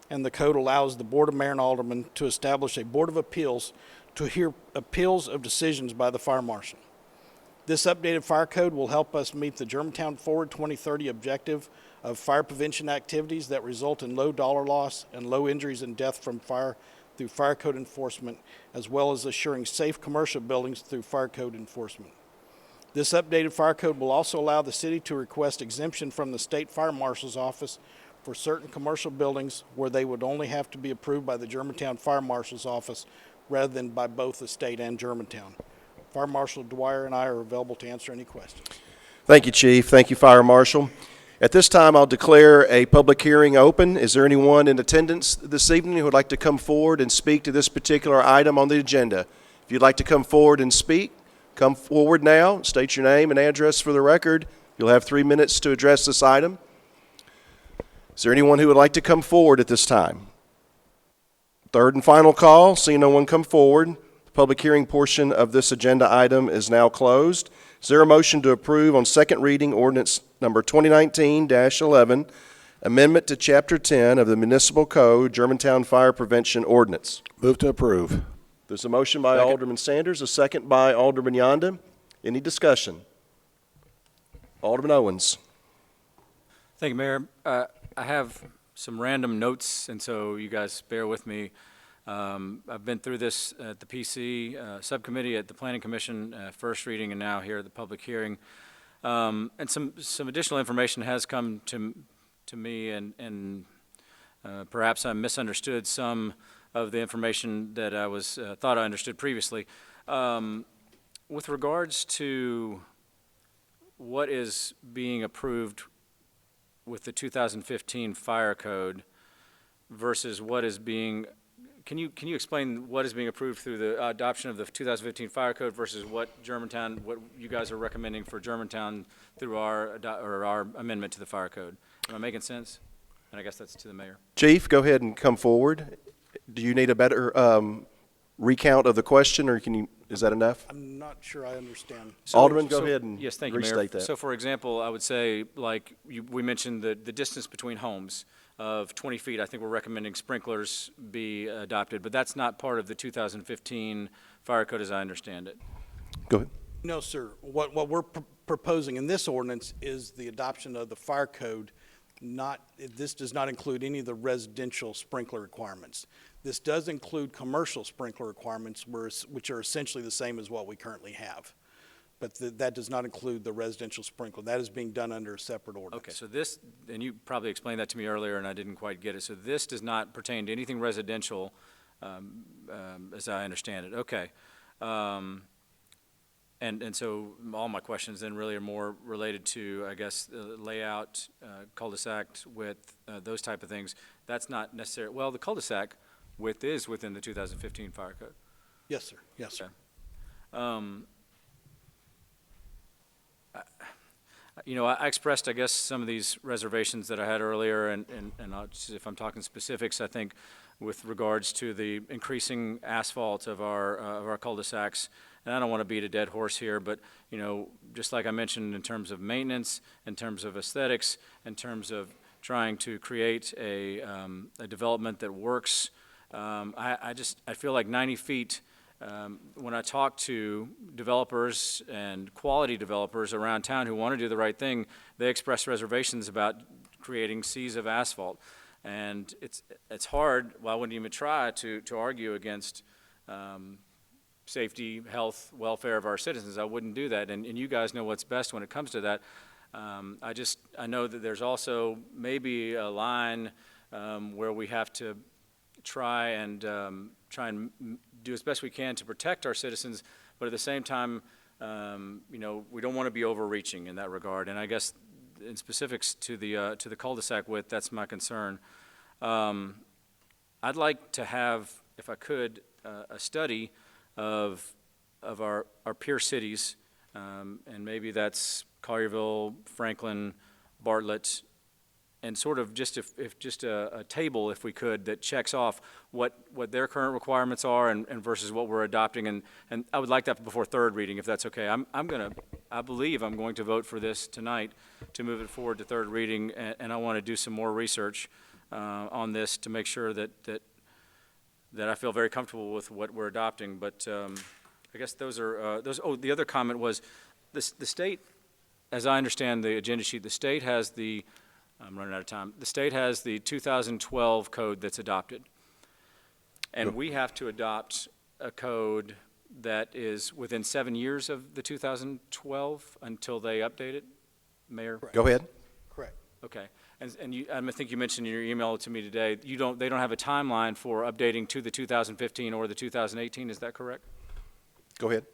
and the code allows the Board of Mayor and Aldermen to establish a Board of Appeals to hear appeals of decisions by the fire marshal. This updated fire code will help us meet the Germantown Forward 2030 objective of fire prevention activities that result in low dollar loss and low injuries and death from fire through fire code enforcement, as well as assuring safe commercial buildings through fire code enforcement. This updated fire code will also allow the city to request exemption from the state fire marshal's office for certain commercial buildings where they would only have to be approved by the Germantown Fire Marshal's office rather than by both the state and Germantown. Fire Marshal Dwyer and I are available to answer any questions. Thank you, Chief. Thank you, Fire Marshal. At this time, I'll declare a public hearing open. Is there anyone in attendance this evening who would like to come forward and speak to this particular item on the agenda? If you'd like to come forward and speak, come forward now. State your name and address for the record. You'll have 3 minutes to address this item. Is there anyone who would like to come forward at this time? Third and final call. Seeing no one come forward, the public hearing portion of this agenda item is now closed. Is there a motion to approve on second reading ordinance number 2019-11, amendment to Chapter 10 of the Municipal Code, Germantown Fire Prevention Ordinance? Move to approve. There's a motion by Alderman Sanders, a second by Alderman Yonda. Any discussion? Alderman Owens. Thank you, Mayor. I have some random notes, and so you guys bear with me. I've been through this at the PC subcommittee, at the Planning Commission, first reading, and now here at the public hearing. And some additional information has come to me, and perhaps I misunderstood some of the information that I thought I understood previously. With regards to what is being approved with the 2015 fire code versus what is being, can you explain what is being approved through the adoption of the 2015 fire code versus what you guys are recommending for Germantown through our amendment to the fire code? Am I making sense? And I guess that's to the mayor. Chief, go ahead and come forward. Do you need a better recount of the question, or is that enough? I'm not sure I understand. Alderman, go ahead and yes, thank you, restate Mayor. that. So, for example, I would say, like we mentioned, the distance between homes of 20 feet. I think we're recommending sprinklers be adopted, but that's not part of the 2015 fire code, as I understand it. Go ahead. No, sir. What we're proposing in this ordinance is the adoption of the fire code. This does not include any of the residential sprinkler requirements. This does include commercial sprinkler requirements, which are essentially the same as what we currently have. But that does not include the residential sprinkler. That is being done under a separate ordinance. Okay, so this, and you probably explained that to me earlier and I didn't quite get it. So this does not pertain to anything residential, as I understand it. Okay. And so all my questions then really are more related to, I guess, layout, cul-de-sac width, those type of things. That's not necessarily, well, the cul-de-sac width is within the 2015 fire code. Yes, sir. Yes, sir. Okay. You know, I expressed, I guess, some of these reservations that I had earlier, and if I'm talking specifics, I think with regards to the increasing asphalt of our cul-de-sacs, and I don't want to beat a dead horse here, but, you know, just like I mentioned in terms of maintenance, in terms of aesthetics, in terms of trying to create a development that works, I feel like 90 feet, when I talk to developers and quality developers around town who want to do the right thing, they express reservations about creating seas of asphalt. And it's hard, well, I wouldn't even try to argue against safety, health, welfare of our citizens. I wouldn't do that, and you guys know what's best when it comes to that. I know that there's also maybe a line where we have to try and try and do as best we can to protect our citizens, but at the same time, we don't want to be overreaching in that regard. And I guess in specifics to the cul-de-sac width, that's my concern. I'd like to have, if I could, a study of our peer cities, and maybe that's Collierville, Franklin, Bartlett, and sort of just if just a table, if we could, that checks off what their current requirements are and versus what we're adopting. And I would like that before third reading, if that's okay. I believe I'm going to vote for this tonight to move it forward to third reading, and I want to do some more research on this to make sure that I feel very comfortable with what we're adopting. But I guess those are the other comment was the state, as I understand the agenda sheet, the state has I'm running out of time. The state has the 2012 code that's adopted. And we have to adopt a code that is within 7 years of the 2012 until they update it, Mayor? Go ahead. Correct. Okay. And I think you mentioned in your email to me today, they don't have a timeline for updating to the 2015 or the 2018, is that correct? Go ahead.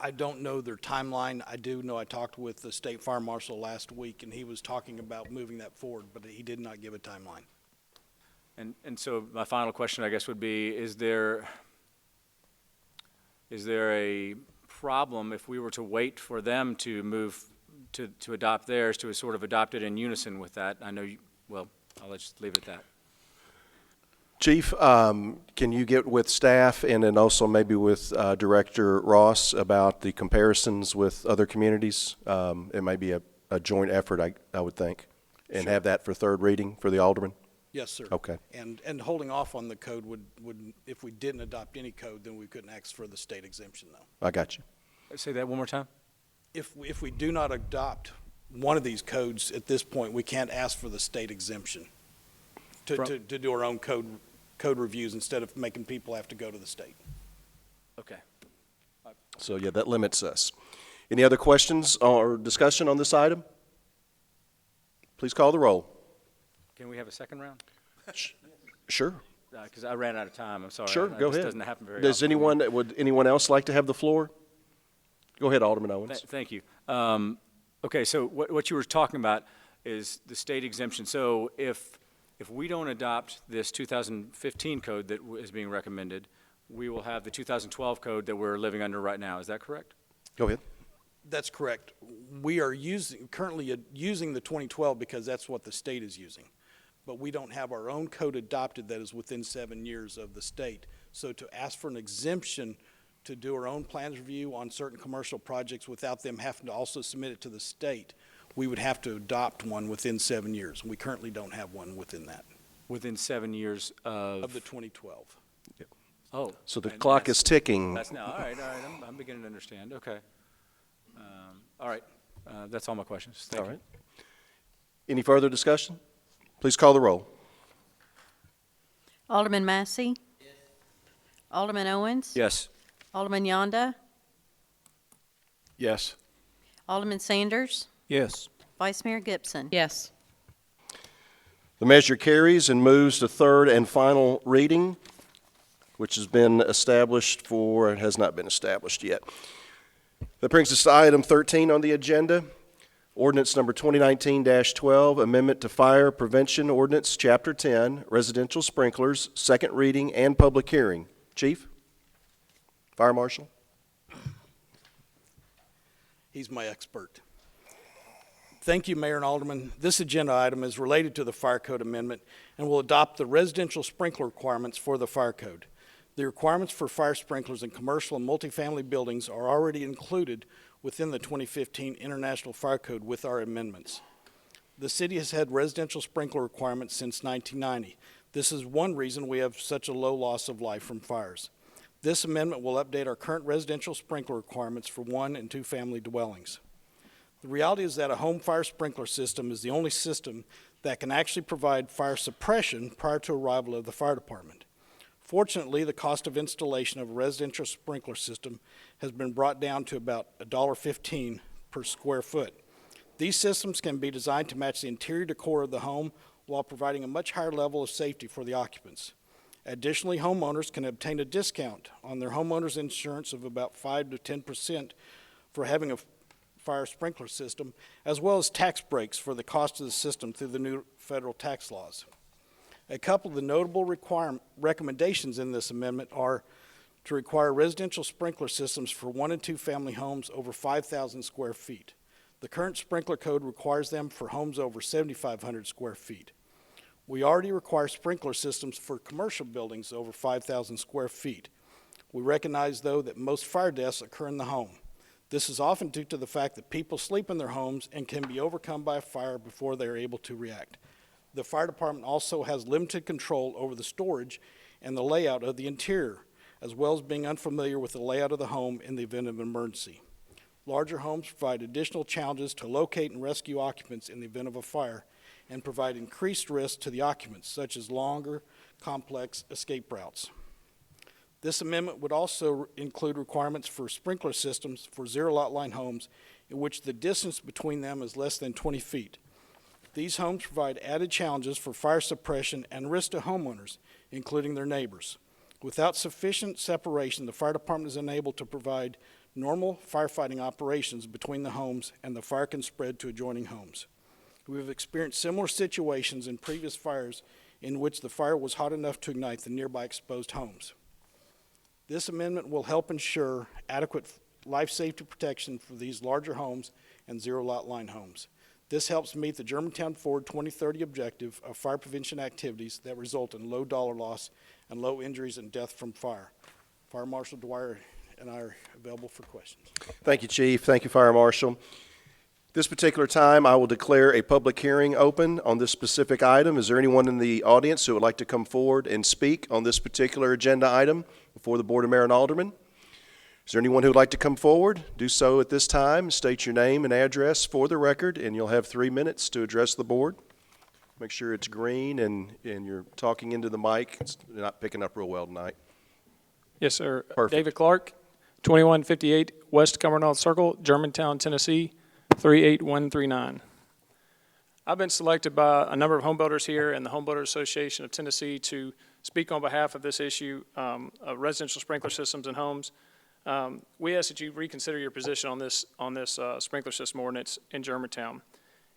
I don't know their timeline. I do know I talked with the state fire marshal last week, and he was talking about moving that forward, but he did not give a timeline. And so my final question, I guess, would be, is there a problem if we were to wait for them to move to adopt theirs, to sort of adopt it in unison with that? I know I'll just leave it at that. Chief, can you get with staff and then also maybe with Director Ross about the comparisons with other communities? It may be a joint effort, I would think, and Sure. have that for third reading for the Alderman? Yes, sir. Okay. And holding off on the code would, if we didn't adopt any code, then we couldn't ask for the state exemption, though. I got you. Say that one more time. If we do not adopt one of these codes at this point, we can't ask for the state exemption to do our own code reviews instead of making people have to go to the state. Okay. So, yeah, that limits us. Any other questions or discussion on this item? Please call the roll. Can we have a second round? Sure. Because I ran out of time, I'm sorry. Sure, go This ahead. doesn't happen very Does often. would anyone else like to have the floor? Go ahead, Alderman Owens. Thank you. Okay, so what you were talking about is the state exemption. So if we don't adopt this 2015 code that is being recommended, we will have the 2012 code that we're living under right now. Is that correct? Go ahead. That's correct. We are currently using the 2012 because that's what the state is using. But we don't have our own code adopted that is within 7 years of the state. So to ask for an exemption to do our own plans review on certain commercial projects without them having to also submit it to the state, we would have to adopt one within 7 years. We currently don't have one within that. Within 7 years of? Of the 2012. Oh. So the and clock that's- is ticking. That's now, all right, I'm beginning to understand, okay. All right, that's all my questions. Thank All you. right. Any further discussion? Please call the roll. Alderman Massey? Yes. Alderman Owens? Yes. Alderman Yonda? Yes. Alderman Sanders? Yes. Vice Mayor Gibson? Yes. The measure carries and moves to third and final reading, which has been established it has not been established yet. That brings us to item 13 on the agenda, ordinance number 2019-12, amendment to Fire Prevention Ordinance, Chapter 10, Residential Sprinklers, second reading and public hearing. Chief? Fire Marshal? He's my expert. Thank you, Mayor and Alderman. This agenda item is related to the Fire Code Amendment and will adopt the residential sprinkler requirements for the Fire Code. The requirements for fire sprinklers in commercial and multifamily buildings are already included within the 2015 International Fire Code with our amendments. The city has had residential sprinkler requirements since 1990. This is one reason we have such a low loss of life from fires. This amendment will update our current residential sprinkler requirements for 1- and 2-family dwellings. The reality is that a home fire sprinkler system is the only system that can actually provide fire suppression prior to arrival of the fire department. Fortunately, the cost of installation of a residential sprinkler system has been brought down to about $1.15 per square foot. These systems can be designed to match the interior decor of the home while providing a much higher level of safety for the occupants. Additionally, homeowners can obtain a discount on their homeowner's insurance of about 5 to 10% for having a fire sprinkler system, as well as tax breaks for the cost of the system through the new federal tax laws. A couple of the notable recommendations in this amendment are to require residential sprinkler systems for 1 and 2 family homes over 5,000 square feet. The current sprinkler code requires them for homes over 7,500 square feet. We already require sprinkler systems for commercial buildings over 5,000 square feet. We recognize, though, that most fire deaths occur in the home. This is often due to the fact that people sleep in their homes and can be overcome by a fire before they are able to react. The fire department also has limited control over the storage and the layout of the interior, as well as being unfamiliar with the layout of the home in the event of an emergency. Larger homes provide additional challenges to locate and rescue occupants in the event of a fire, and provide increased risk to the occupants, such as longer, complex escape routes. This amendment would also include requirements for sprinkler systems for zero lot line homes in which the distance between them is less than 20 feet. These homes provide added challenges for fire suppression and risk to homeowners, including their neighbors. Without sufficient separation, the fire department is unable to provide normal firefighting operations between the homes, and the fire can spread to adjoining homes. We have experienced similar situations in previous fires in which the fire was hot enough to ignite the nearby exposed homes. This amendment will help ensure adequate life safety protection for these larger homes and zero lot line homes. This helps meet the Germantown Forward 2030 objective of fire prevention activities that result in low dollar loss and low injuries and death from fire. Fire Marshal Dwyer and I are available for questions. Thank you, Chief. Thank you, Fire Marshal. This particular time, I will declare a public hearing open on this specific item. Is there anyone in the audience who would like to come forward and speak on this particular agenda item before the Board of Mayor and Aldermen? Is there anyone who would like to come forward? Do so at this time. State your name and address for the record, and you'll have 3 minutes to address the board. Make sure it's green and you're talking into the mic. It's not picking up real well tonight. Yes, sir. Perfect. David Clark, 2158 West Cumbernauld Circle, Germantown, Tennessee, 38139. I've been selected by a number of home builders here and the Home Builders Association of Tennessee to speak on behalf of this issue of residential sprinkler systems in homes. We ask that you reconsider your position on this sprinkler system ordinance in Germantown.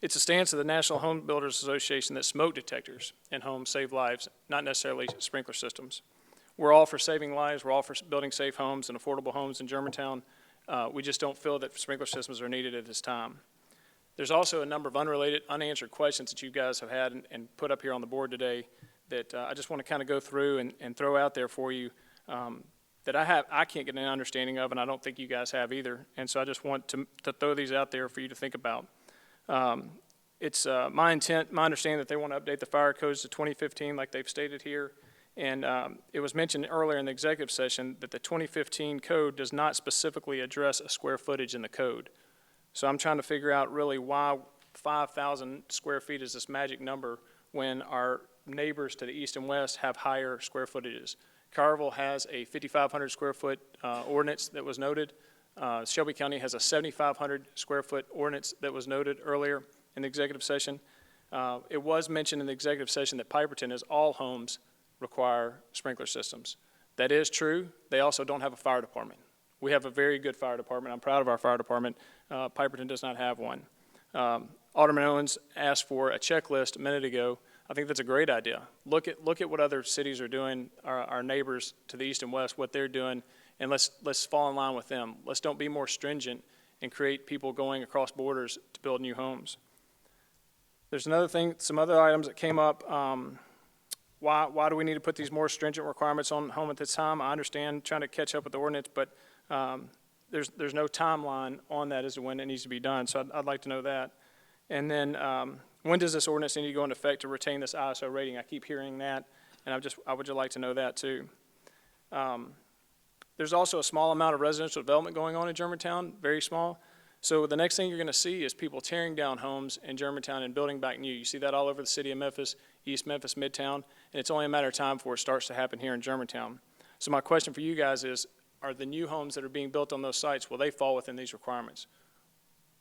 It's a stance of the National Home Builders Association that smoke detectors in homes save lives, not necessarily sprinkler systems. We're all for saving lives. We're all for building safe homes and affordable homes in Germantown. We just don't feel that sprinkler systems are needed at this time. There's also a number of unrelated, unanswered questions that you guys have had and put up here on the board today that I just want to kind of go through and throw out there for you that I can't get an understanding of, and I don't think you guys have either. And so I just want to throw these out there for you to think about. It's my understanding that they want to update the fire codes to 2015 like they've stated here. And it was mentioned earlier in the executive session that the 2015 code does not specifically address a square footage in the code. So I'm trying to figure out really why 5,000 square feet is this magic number when our neighbors to the east and west have higher square footages. Carville has a 5,500 square foot ordinance that was noted. Shelby County has a 7,500 square foot ordinance that was noted earlier in the executive session. It was mentioned in the executive session that Piperton is all homes require sprinkler systems. That is true. They also don't have a fire department. We have a very good fire department. I'm proud of our fire department. Piperton does not have one. Alderman Owens asked for a checklist a minute ago. I think that's a great idea. Look at what other cities are doing, our neighbors to the east and west, what they're doing, and let's fall in line with them. Let's don't be more stringent and create people going across borders to build new homes. There's another thing, some other items that came up. Why do we need to put these more stringent requirements on home at this time? I understand trying to catch up with the ordinance, but there's no timeline on that as to when it needs to be done, so I'd like to know that. And then when does this ordinance need to go into effect to retain this ISO rating? I keep hearing that, and I would just like to know that too. There's also a small amount of residential development going on in Germantown, very small. So the next thing you're going to see is people tearing down homes in Germantown and building back new. You see that all over the city of Memphis, East Memphis, Midtown, and it's only a matter of time before it starts to happen here in Germantown. So my question for you guys is, are the new homes that are being built on those sites, will they fall within these requirements?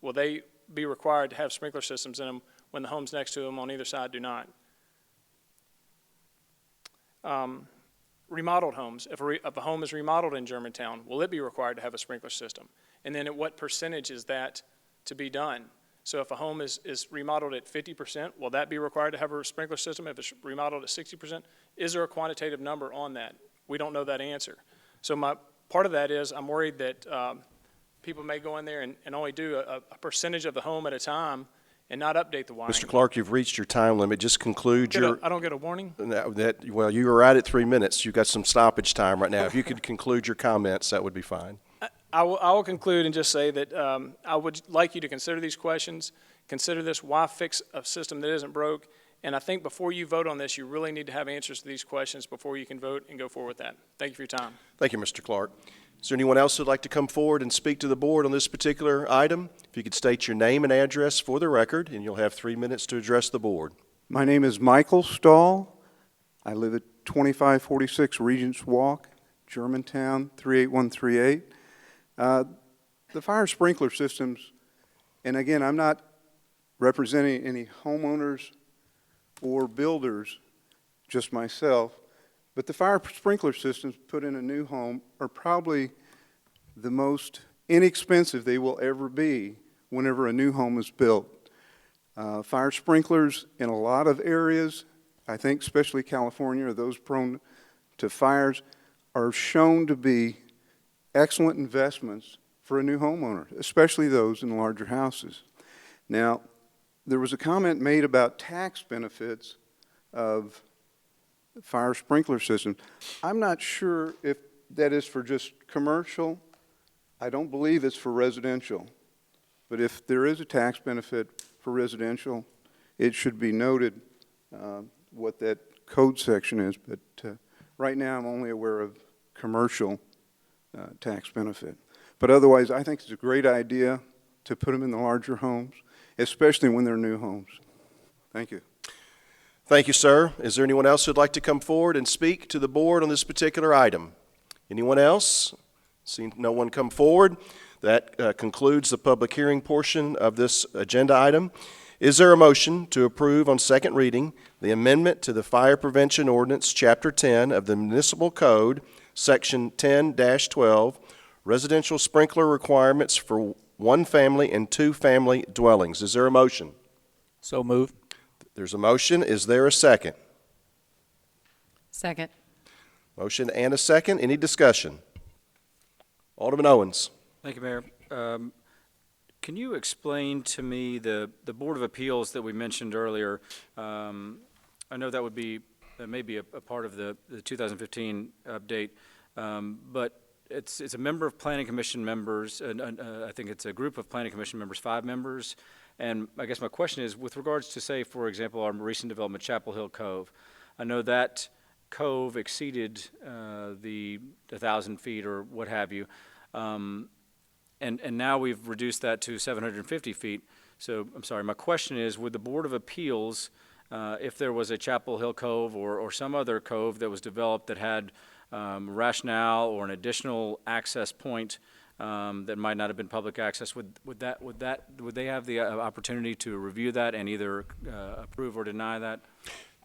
Will they be required to have sprinkler systems in them when the homes next to them on either side do not? remodeled homes, if a home is remodeled in Germantown, will it be required to have a sprinkler system? And then at what percentage is that to be done? So if a home is remodeled at 50%, will that be required to have a sprinkler system? If it's remodeled at 60%, is there a quantitative number on that? We don't know that answer. So part of that is I'm worried that people may go in there and only do a percentage of the home at a time and not update the wiring. Mr. Clark, you've reached your time limit. Just conclude your... I don't get a warning? Well, you were right at 3 minutes. You've got some stoppage time right now. If you could conclude your comments, that would be fine. I will conclude and just say that I would like you to consider these questions, consider this, why fix a system that isn't broke, and I think before you vote on this, you really need to have answers to these questions before you can vote and go forward with that. Thank you for your time. Thank you, Mr. Clark. Is there anyone else who'd like to come forward and speak to the board on this particular item? If you could state your name and address for the record, and you'll have 3 minutes to address the board. My name is Michael Stahl. I live at 2546 Regents Walk, Germantown, 38138. The fire sprinkler systems, and again, I'm not representing any homeowners or builders, just myself, but the fire sprinkler systems put in a new home are probably the most inexpensive they will ever be whenever a new home is built. Fire sprinklers in a lot of areas, I think especially California, or those prone to fires, are shown to be excellent investments for a new homeowner, especially those in larger houses. Now, there was a comment made about tax benefits of fire sprinkler systems. I'm not sure if that is for just commercial. I don't believe it's for residential. But if there is a tax benefit for residential, it should be noted what that code section is. But right now, I'm only aware of commercial tax benefit. But otherwise, I think it's a great idea to put them in the larger homes, especially when they're new homes. Thank you. Thank you, sir. Is there anyone else who'd like to come forward and speak to the board on this particular item? Anyone else? Seeing no one come forward, that concludes the public hearing portion of this agenda item. Is there a motion to approve on second reading the amendment to the Fire Prevention Ordinance, Chapter 10 of the Municipal Code, Section 10-12, residential sprinkler requirements for one-family and two-family dwellings? Is there a motion? So moved. There's a motion. Is there a second? Second. Motion and a second. Any discussion? Alderman Owens. Thank you, Mayor. Can you explain to me the Board of Appeals that we mentioned earlier? I know that would be, that may be a part of the 2015 update, but it's a member of Planning Commission members, and I think it's a group of Planning Commission members, 5 members. And I guess my question is, with regards to, say, for example, our recent development, Chapel Hill Cove, I know that cove exceeded the 1,000 feet or what have you, and now we've reduced that to 750 feet. So, I'm sorry, my question is, would the Board of Appeals, if there was a Chapel Hill Cove or some other cove that was developed that had rationale or an additional access point that might not have been public access, would they have the opportunity to review that and either approve or deny that?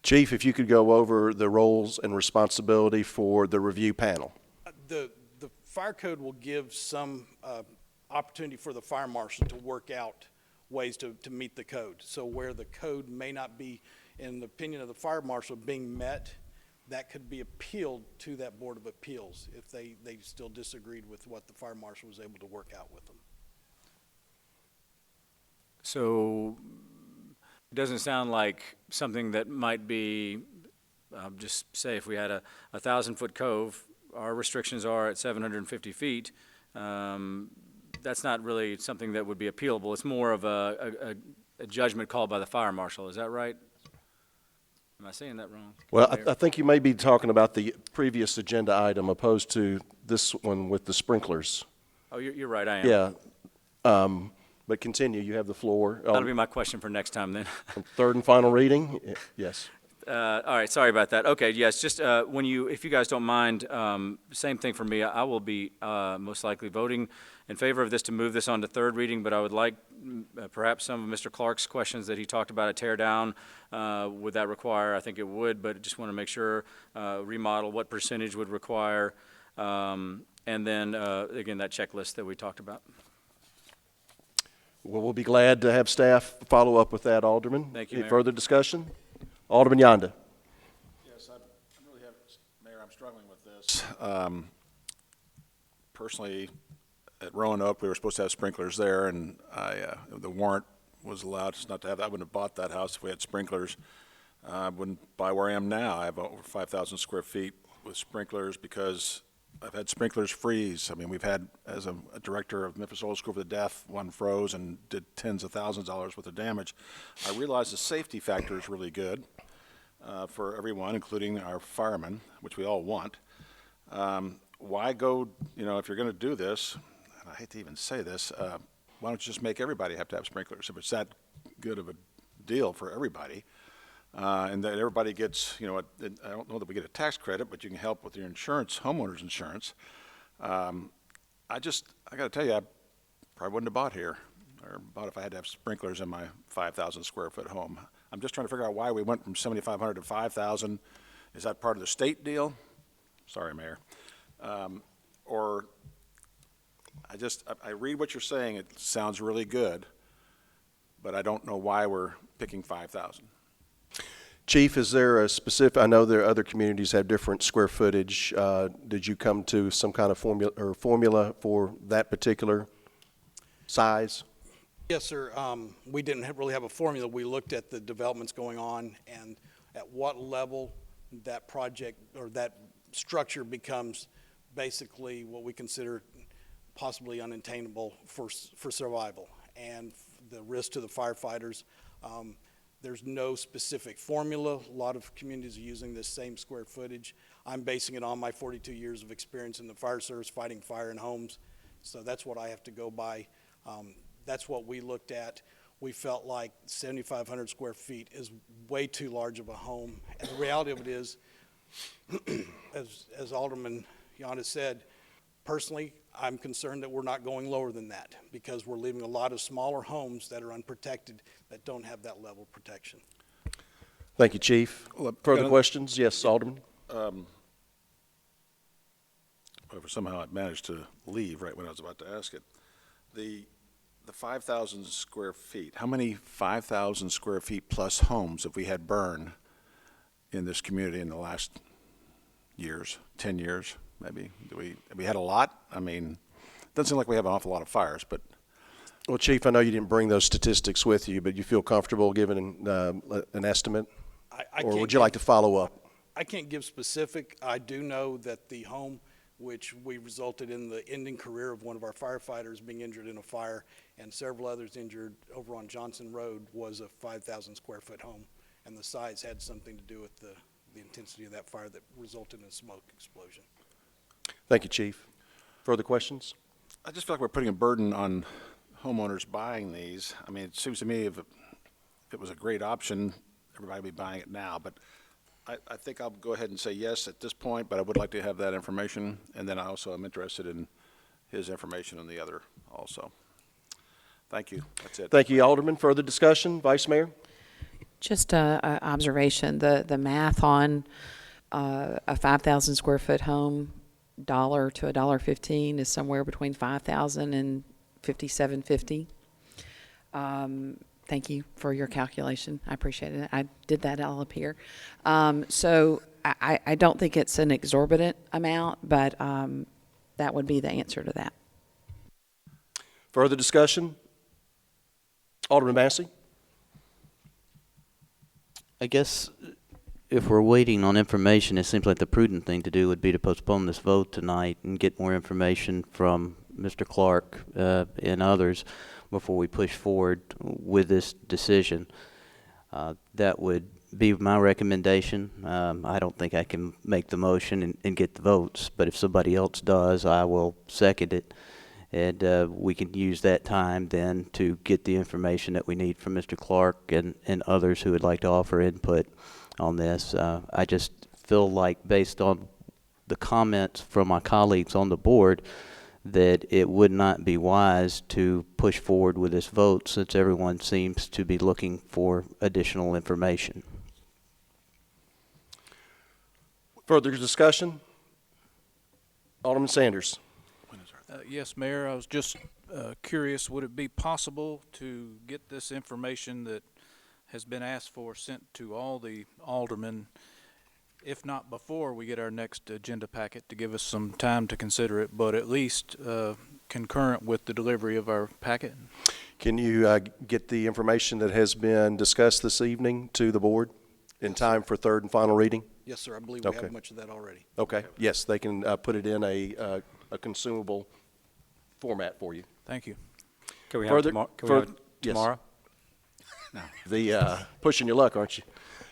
Chief, if you could go over the roles and responsibility for the review panel. The fire code will give some opportunity for the fire marshal to work out ways to meet the code. So where the code may not be, in the opinion of the fire marshal, being met, that could be appealed to that Board of Appeals if they still disagreed with what the fire marshal was able to work out with them. So it doesn't sound like something that might be, just say if we had a 1,000-foot cove, our restrictions are at 750 feet. That's not really something that would be appealable. It's more of a judgment called by the fire marshal. Is that right? Am I saying that wrong? Well, I think you may be talking about the previous agenda item opposed to this one with the sprinklers. Oh, you're right, I am. Yeah. But continue. You have the floor. That'll be my question for next time then. Third and final reading? Yes. All right, sorry about that. Okay, yes, just when if you guys don't mind, same thing for me. I will be most likely voting in favor of this to move this on to third reading, but I would like perhaps some of Mr. Clark's questions that he talked about, a tear down, would that require? I think it would, but just want to make sure, remodel, what percentage would require, and then, again, that checklist that we talked about. Well, we'll be glad to have staff follow up with that, Alderman. Thank you, Any Mayor. further discussion? Alderman Yonda. Yes, I really have, Mayor, I'm struggling with this. Personally, at Roanoke, we were supposed to have sprinklers there, and the warrant was allowed us not to have that. I wouldn't have bought that house if we had sprinklers. I wouldn't buy where I am now. I have over 5,000 square feet with sprinklers because I've had sprinklers freeze. I mean, we've had, as a director of Memphis Oil School for the Deaf, one froze and did tens of thousands of dollars worth of damage. I realize the safety factor is really good for everyone, including our firemen, which we all want. Why go, if you're going to do this, and I hate to even say this, why don't you just make everybody have to have sprinklers if it's that good of a deal for everybody? And that everybody gets, I don't know that we get a tax credit, but you can help with your insurance, homeowner's insurance. I got to tell you, I probably wouldn't have bought here, or bought if I had to have sprinklers in my 5,000 square foot home. I'm just trying to figure out why we went from 7,500 to 5,000. Is that part of the state deal? Sorry, Mayor. Or I read what you're saying. It sounds really good, but I don't know why we're picking 5,000. Chief, is there a specific, I know there are other communities have different square footage. Did you come to some kind of formula for that particular size? Yes, sir. We didn't really have a formula. We looked at the developments going on and at what level that project or that structure becomes basically what we consider possibly unattainable for survival and the risk to the firefighters. There's no specific formula. A lot of communities are using this same square footage. I'm basing it on my 42 years of experience in the fire service fighting fire in homes. So that's what I have to go by. That's what we looked at. We felt like 7,500 square feet is way too large of a home. And the reality of it is, as Alderman Yonda said, personally, I'm concerned that we're not going lower than that because we're leaving a lot of smaller homes that are unprotected that don't have that level of protection. Thank you, Chief. Further questions? Yes, Alderman. Somehow it managed to leave right when I was about to ask it. The 5,000 square feet, how many 5,000 square feet plus homes have we had burn in this community in the last years, 10 years maybe? Have we had a lot? I mean, it doesn't seem like we have an awful lot of fires, but. Well, Chief, I know you didn't bring those statistics with you, but you feel comfortable giving an estimate? Or would you like to follow up? I can't give specific. I do know that the home which we resulted in the ending career of one of our firefighters being injured in a fire and several others injured over on Johnson Road was a 5,000 square foot home, and the size had something to do with the intensity of that fire that resulted in a smoke explosion. Thank you, Chief. Further questions? I just feel like we're putting a burden on homeowners buying these. I mean, it seems to me if it was a great option, everybody would be buying it now, but I think I'll go ahead and say yes at this point, but I would like to have that information, and then I also am interested in his information on the other also. Thank you. That's it. Thank you, Alderman. Further discussion? Vice Mayor? Just a observation, the math on a 5,000 square foot home, $1 to $1.15 is somewhere between 5,000 and 5,750. Thank you for your calculation. I appreciate it. I did that all up here. So I don't think it's an exorbitant amount, but that would be the answer to that. Further discussion? Alderman Massey? I guess if we're waiting on information, it seems like the prudent thing to do would be to postpone this vote tonight and get more information from Mr. Clark and others before we push forward with this decision. That would be my recommendation. I don't think I can make the motion and get the votes, but if somebody else does, I will second it. And we can use that time then to get the information that we need from Mr. Clark and others who would like to offer input on this. I just feel like, based on the comments from my colleagues on the board, that it would not be wise to push forward with this vote, since everyone seems to be looking for additional information. Further discussion? Alderman Sanders. Yes, Mayor, I was just curious, would it be possible to get this information that has been asked for sent to all the aldermen, if not before we get our next agenda packet, to give us some time to consider it, but at least concurrent with the delivery of our packet? Can you get the information that has been discussed this evening to the board in time for third and final reading? Yes, sir. I believe we have much of that already. Okay. Yes, they can put it in a consumable format for you. Thank you. Can we have Further, tomorrow? Can we have it yes. tomorrow? The pushing your luck, aren't you?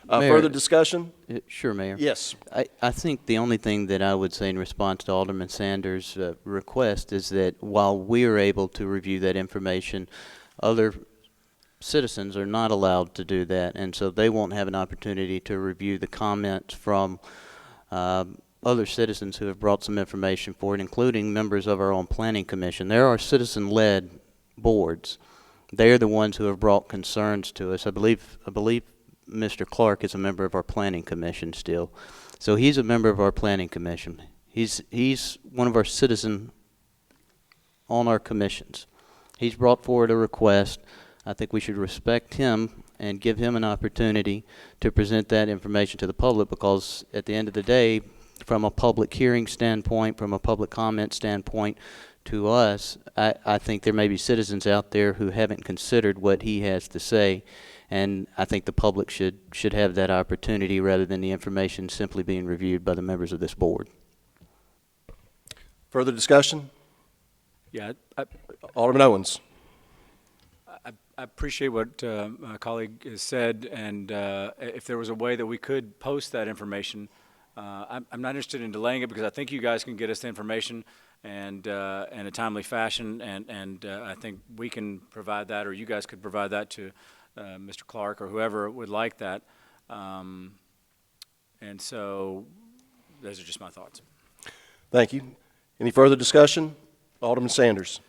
Mayor, Further discussion? Sure, Mayor. Yes. I think the only thing that I would say in response to Alderman Sanders' request is that while we are able to review that information, other citizens are not allowed to do that, and so they won't have an opportunity to review the comments from other citizens who have brought some information forward, including members of our own planning commission. There are citizen-led boards. They are the ones who have brought concerns to us. I believe Mr. Clark is a member of our planning commission still. So he's a member of our planning commission. He's one of our citizens on our commissions. He's brought forward a request. I think we should respect him and give him an opportunity to present that information to the public, because at the end of the day, from a public hearing standpoint, from a public comment standpoint, to us, I think there may be citizens out there who haven't considered what he has to say, and I think the public should have that opportunity rather than the information simply being reviewed by the members of this board. Further discussion? Yeah, Alderman Owens. I appreciate what my colleague has said, and if there was a way that we could post that information, I'm not interested in delaying it, because I think you guys can get us the information and in a timely fashion, and I think we can provide that, or you guys could provide that to Mr. Clark or whoever would like that. And so those are just my thoughts. Thank you. Any further discussion? Alderman Sanders.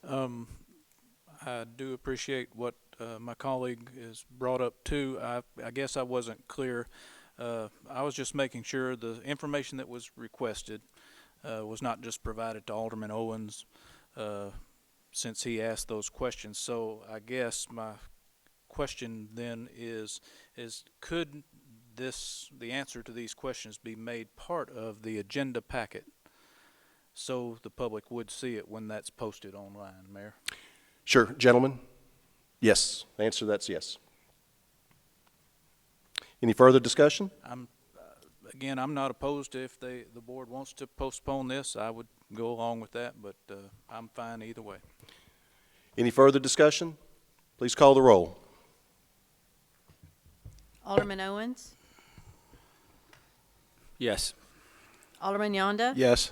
I do appreciate what my colleague has brought up too. I guess I wasn't clear. I was just making sure the information that was requested was not just provided to Alderman Owens since he asked those questions. So I guess my question then is could the answer to these questions be made part of the agenda packet so the public would see it when that's posted online, Mayor? Sure. Gentlemen? Yes. The answer to that's yes. Any further discussion? Again, I'm not opposed to, if the board wants to postpone this, I would go along with that, but I'm fine either way. Any further discussion? Please call the roll. Alderman Owens? Yes. Alderman Yonda? Yes.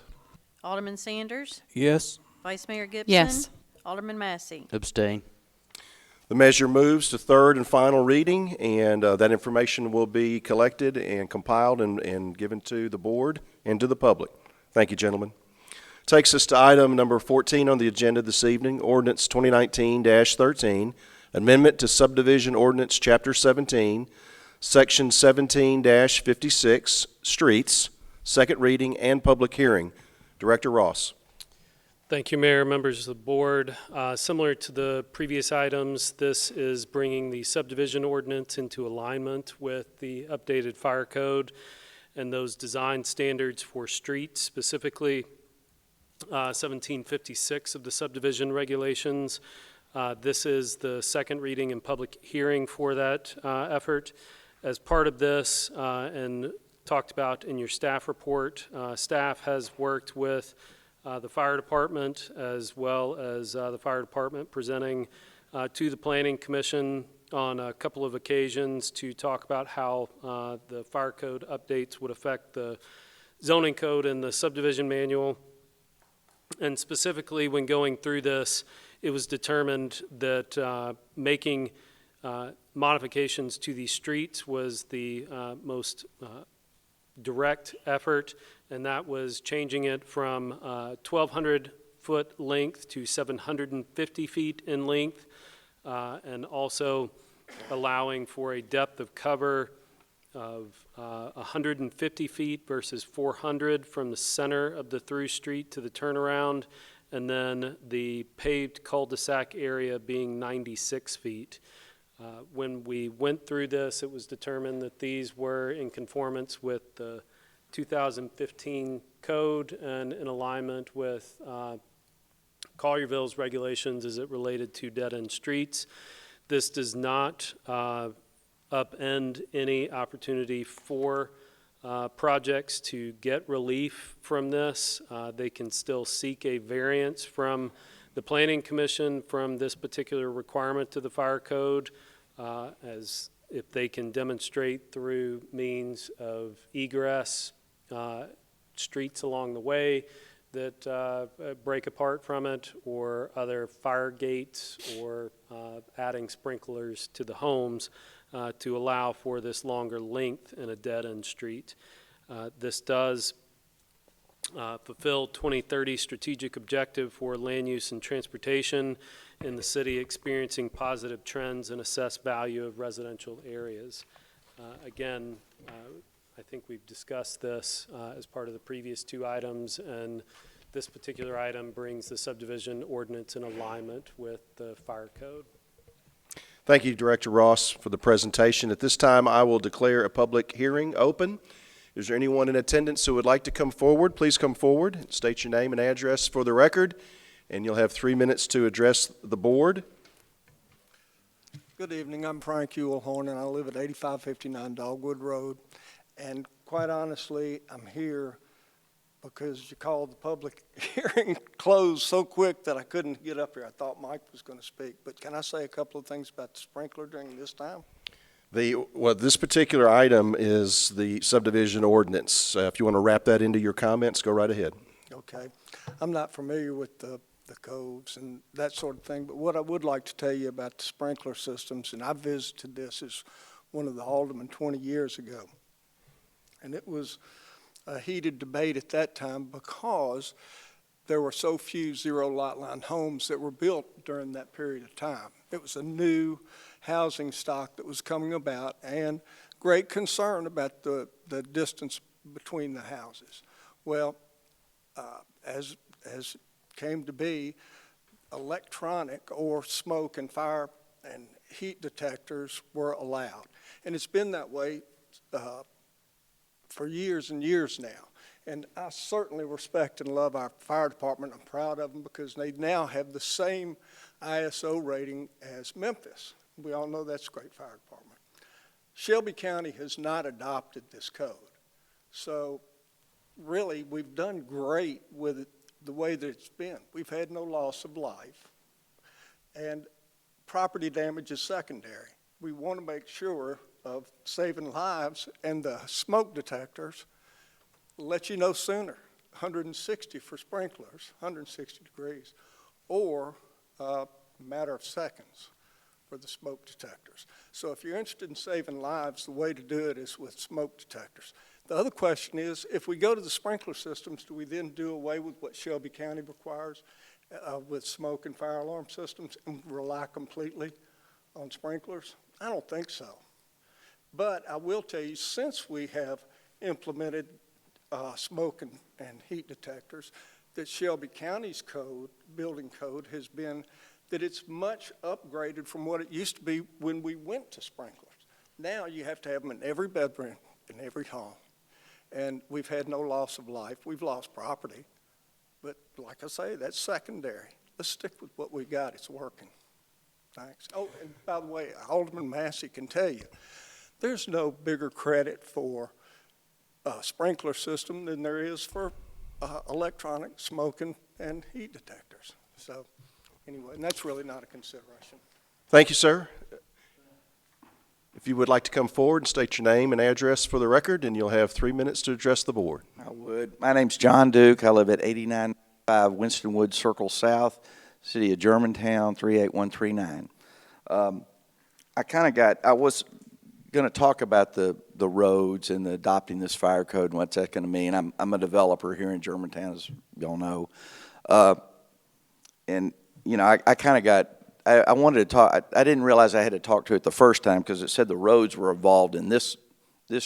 Alderman Sanders? Yes. Vice Mayor Gibson? Yes. Alderman Massey? Abstain. The measure moves to third and final reading, and that information will be collected and compiled and given to the board and to the public. Thank you, gentlemen. Takes us to item number 14 on the agenda this evening, Ordinance 2019-13, Amendment to Subdivision Ordinance Chapter 17, Section 17-56, Streets, second reading and public hearing. Director Ross. Thank you, Mayor, members of the board. Similar to the previous items, this is bringing the subdivision ordinance into alignment with the updated fire code and those design standards for streets, specifically 1756 of the subdivision regulations. This is the second reading and public hearing for that effort. As part of this, and talked about in your staff report, staff has worked with the fire department, as well as the fire department presenting to the Planning Commission on a couple of occasions to talk about how the fire code updates would affect the zoning code and the subdivision manual. And specifically, when going through this, it was determined that making Modifications to the streets was the most direct effort, and that was changing it from 1,200-foot length to 750 feet in length, and also allowing for a depth of cover of 150 feet versus 400 from the center of the through street to the turnaround, and then the paved cul-de-sac area being 96 feet. When we went through this, it was determined that these were in conformance with the 2015 code and in alignment with Collierville's regulations as it related to dead-end streets. This does not upend any opportunity for projects to get relief from this. They can still seek a variance from the Planning Commission from this particular requirement to the fire code, as if they can demonstrate through means of egress, streets along the way that break apart from it, or other fire gates, or adding sprinklers to the homes to allow for this longer length in a dead-end street. This does fulfill 2030 strategic objective for land use and transportation in the city experiencing positive trends and assessed value of residential areas. Again, I think we've discussed this as part of the previous two items, and this particular item brings the subdivision ordinance in alignment with the fire code. Thank you, Director Ross, for the presentation. At this time, I will declare a public hearing open. Is there anyone in attendance who would like to come forward? Please come forward and state your name and address for the record, and you'll have 3 minutes to address the board. Good evening. I'm Frank Ewellhorn, and I live at 8559 Dogwood Road. And quite honestly, I'm here because you called the public hearing closed so quick that I couldn't get up here. I thought Mike was going to speak. But can I say a couple of things about the sprinkler during this time? Well, this particular item is the subdivision ordinance. If you want to wrap that into your comments, go right ahead. Okay. I'm not familiar with the codes and that sort of thing, but what I would like to tell you about the sprinkler systems, and I visited this as one of the aldermen 20 years ago, and it was a heated debate at that time because there were so few zero lot line homes that were built during that period of time. It was a new housing stock that was coming about, and great concern about the distance between the houses. Well, as came to be, electronic or smoke and fire and heat detectors were allowed. And it's been that way for years and years now. And I certainly respect and love our fire department. I'm proud of them because they now have the same ISO rating as Memphis. We all know that's a great fire department. Shelby County has not adopted this code. So really, we've done great with it the way that it's been. We've had no loss of life, and property damage is secondary. We want to make sure of saving lives, and the smoke detectors let you know sooner, 160 for sprinklers, 160 degrees, or a matter of seconds for the smoke detectors. So if you're interested in saving lives, the way to do it is with smoke detectors. The other question is, if we go to the sprinkler systems, do we then do away with what Shelby County requires with smoke and fire alarm systems and rely completely on sprinklers? I don't think so. But I will tell you, since we have implemented smoke and heat detectors, that Shelby County's code, building code, has been that it's much upgraded from what it used to be when we went to sprinklers. Now you have to have them in every bedroom, in every home. And we've had no loss of life. We've lost property. But like I say, that's secondary. Let's stick with what we got. It's working. Thanks. Oh, and by the way, Alderman Massey can tell you, there's no bigger credit for a sprinkler system than there is for electronic smoke and heat detectors. So anyway, and that's really not a consideration. Thank you, sir. If you would like to come forward and state your name and address for the record, and you'll have 3 minutes to address the board. I would. My name's John Duke. I live at 8995 Winstonwood Circle South, City of Germantown, 38139. I was going to talk about the roads and the adopting this fire code and what's that going to mean. I'm a developer here in Germantown, as y'all know. And, you know, I kind of got, I wanted to talk, I didn't realize I had to talk to it the first time because it said the roads were involved in this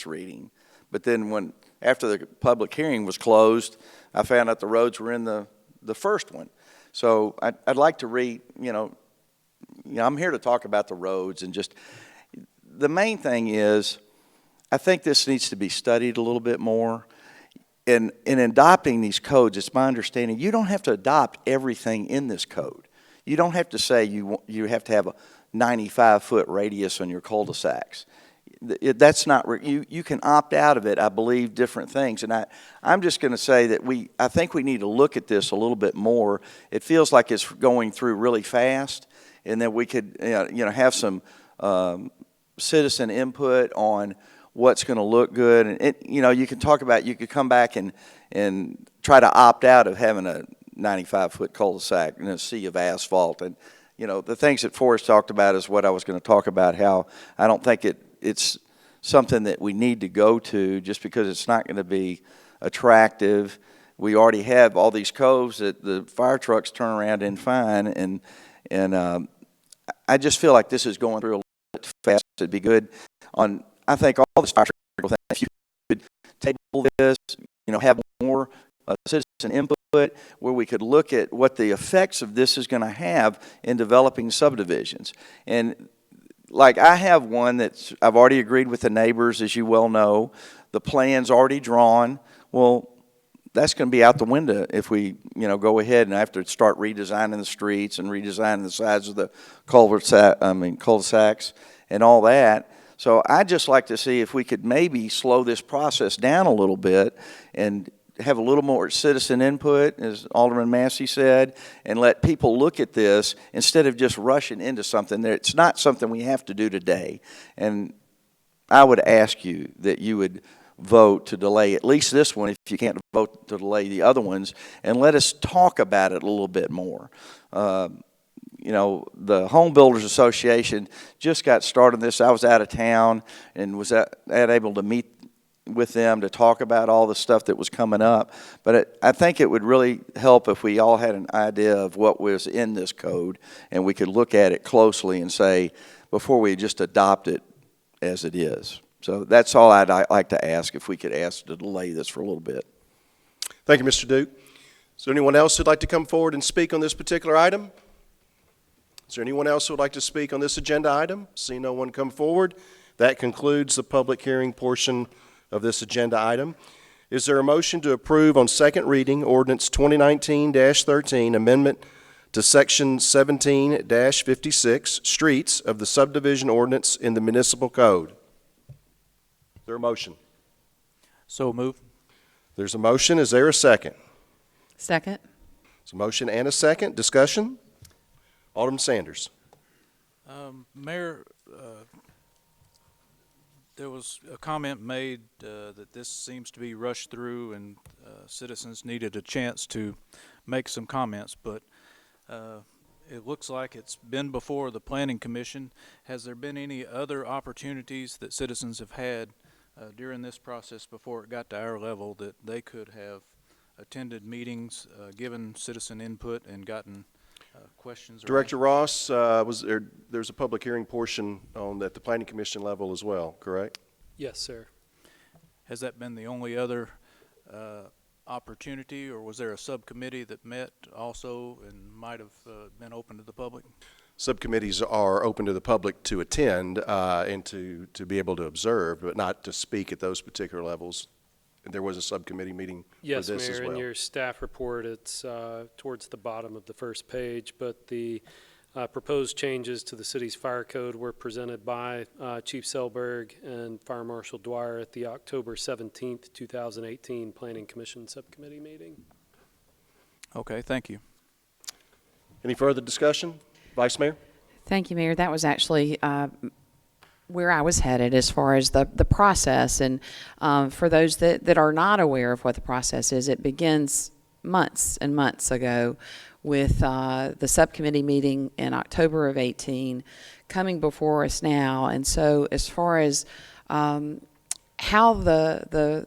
reading. But then after the public hearing was closed, I found out the roads were in the first one. So I'd like to read, I'm here to talk about the roads and just, the main thing is, I think this needs to be studied a little bit more. In adopting these codes, it's my understanding, you don't have to adopt everything in this code. You don't have to say you have to have a 95-foot radius on your cul-de-sacs. That's not, you can opt out of it, I believe, different things. And I'm just going to say that I think we need to look at this a little bit more. It feels like it's going through really fast, and that we could, have some citizen input on what's going to look good. And you can talk about, you could come back and try to opt out of having a 95-foot cul-de-sac in a sea of asphalt. And the things that Forrest talked about is what I was going to talk about, how I don't think it's something that we need to go to just because it's not going to be attractive. We already have all these coves that the fire trucks turn around and find, and I just feel like this is going through a little bit fast. It'd be good I think all this fire truck thing, if you could table this, have more citizen input where we could look at what the effects of this is going to have in developing subdivisions. And like I have one I've already agreed with the neighbors, as you well know. The plan's already drawn. Well, that's going to be out the window if we, go ahead and have to start redesigning the streets and redesigning the sides of the cul-de-sacs and all that. So I'd just like to see if we could maybe slow this process down a little bit and have a little more citizen input, as Alderman Massey said, and let people look at this instead of just rushing into something. It's not something we have to do today. And I would ask you that you would vote to delay at least this one, if you can't vote to delay the other ones, and let us talk about it a little bit more. The Home Builders Association just got started on this. I was out of town and was able to meet with them to talk about all the stuff that was coming up. But I think it would really help if we all had an idea of what was in this code and we could look at it closely and say, before we just adopt it as it is. So that's all I'd like to ask, if we could ask to delay this for a little bit. Thank you, Mr. Duke. Is there anyone else who'd like to come forward and speak on this particular item? Is there anyone else who would like to speak on this agenda item? See no one come forward. That concludes the public hearing portion of this agenda item. Is there a motion to approve on second reading ordinance 2019-13, amendment to section 17-56, streets of the subdivision ordinance in the municipal code? Is there a motion? So moved. There's a motion. Is there a second? Second. There's a motion and a second. Discussion? Alderman Sanders. Mayor, there was a comment made that this seems to be rushed through and citizens needed a chance to make some comments, but it looks like it's been before the Planning Commission. Has there been any other opportunities that citizens have had during this process before it got to our level that they could have attended meetings, given citizen input, and gotten questions? Director Ross, there's a public hearing portion at the Planning Commission level as well, correct? Yes, sir. Has that been the only other opportunity, or was there a subcommittee that met also and might have been open to the public? Subcommittees are open to the public to attend and to be able to observe, but not to speak at those particular levels. There was a subcommittee meeting for this as well. Yes, Mayor, in your staff report, it's towards the bottom of the first page, but the proposed changes to the city's fire code were presented by Chief Selberg and Fire Marshal Dwyer at the October 17th, 2018 Planning Commission Subcommittee meeting. Okay, thank you. Any further discussion? Vice Mayor? Thank you, Mayor. That was actually where I was headed as far as the process. And for those that are not aware of what the process is, it begins months and months ago with the subcommittee meeting in October of 18 coming before us now. And so as far as how the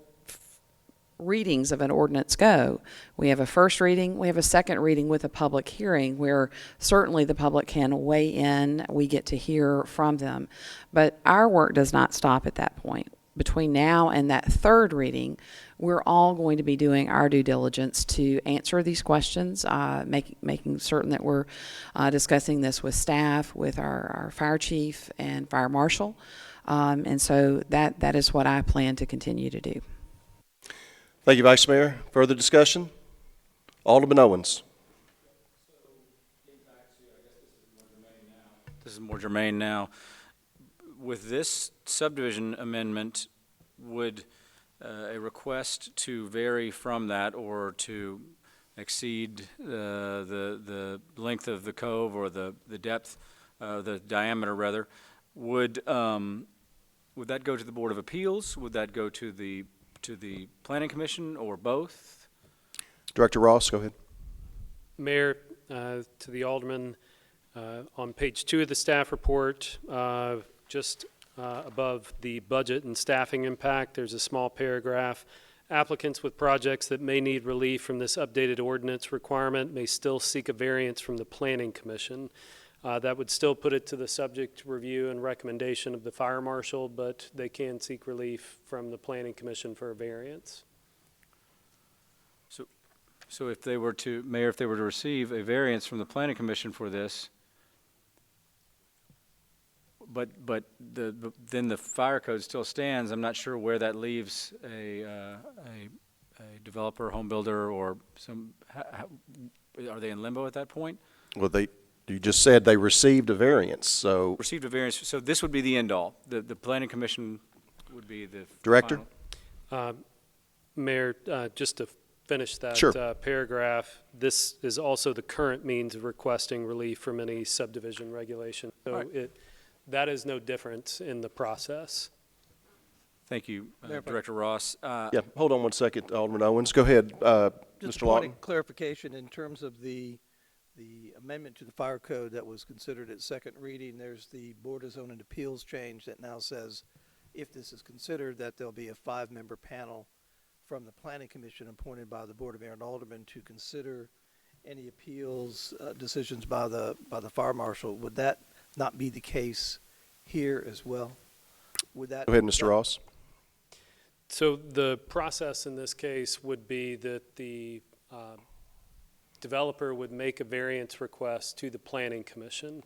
readings of an ordinance go, we have a first reading, we have a second reading with a public hearing where certainly the public can weigh in, we get to hear from them. But our work does not stop at that point. Between now and that third reading, we're all going to be doing our due diligence to answer these questions, making certain that we're discussing this with staff, with our fire chief and fire marshal. And so that is what I plan to continue to do. Thank you, Vice Mayor. Further discussion? Alderman Owens. This is more germane now. With this subdivision amendment, would a request to vary from that or to exceed the length of the cove or the depth, the diameter rather, would that go to the Board of Appeals? Would that go to the Planning Commission or both? Director Ross, go ahead. Mayor, to the Alderman, on page 2 of the staff report, just above the budget and staffing impact, there's a small paragraph. Applicants with projects that may need relief from this updated ordinance requirement may still seek a variance from the Planning Commission. That would still put it to the subject review and recommendation of the fire marshal, but they can seek relief from the Planning Commission for a variance. So if they were to, Mayor, if they were to receive a variance from the Planning Commission for this, but then the fire code still stands, I'm not sure where that leaves a developer, home builder, or some, are they in limbo at that point? Well, you just said they received a variance, so. Received a variance, so this would be the end all. The Planning Commission would be the Director? final. Mayor, just to finish that Sure. Paragraph, this is also the current means of requesting relief from any subdivision regulation. So Right. That is no different in the process. Thank you, Director Ross. Yeah, hold on one second, Alderman Owens. Go ahead, Just Mr. a point Lawton. of clarification in terms of the amendment to the fire code that was considered at second reading. There's the Board of Zoning Appeals change that now says if this is considered that there'll be a 5-member panel from the Planning Commission appointed by the Board of Mayor and Aldermen to consider any appeals decisions by the fire marshal. Would that not be the case here as well? Would that? Go ahead, Mr. Ross. So the process in this case would be that the developer would make a variance request to the Planning Commission.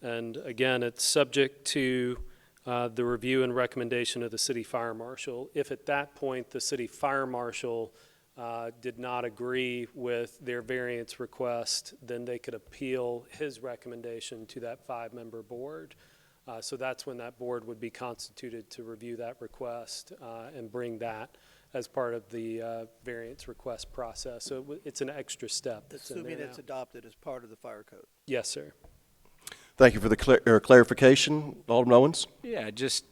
And again, it's subject to the review and recommendation of the city fire marshal. If at that point the city fire marshal did not agree with their variance request, then they could appeal his recommendation to that 5-member board. So that's when that board would be constituted to review that request and bring that as part of the variance request process. So it's an extra step that's in there Assuming it's now. adopted as part of the fire code. Yes, sir. Thank you for the clarification. Alderman Owens? Yeah, it just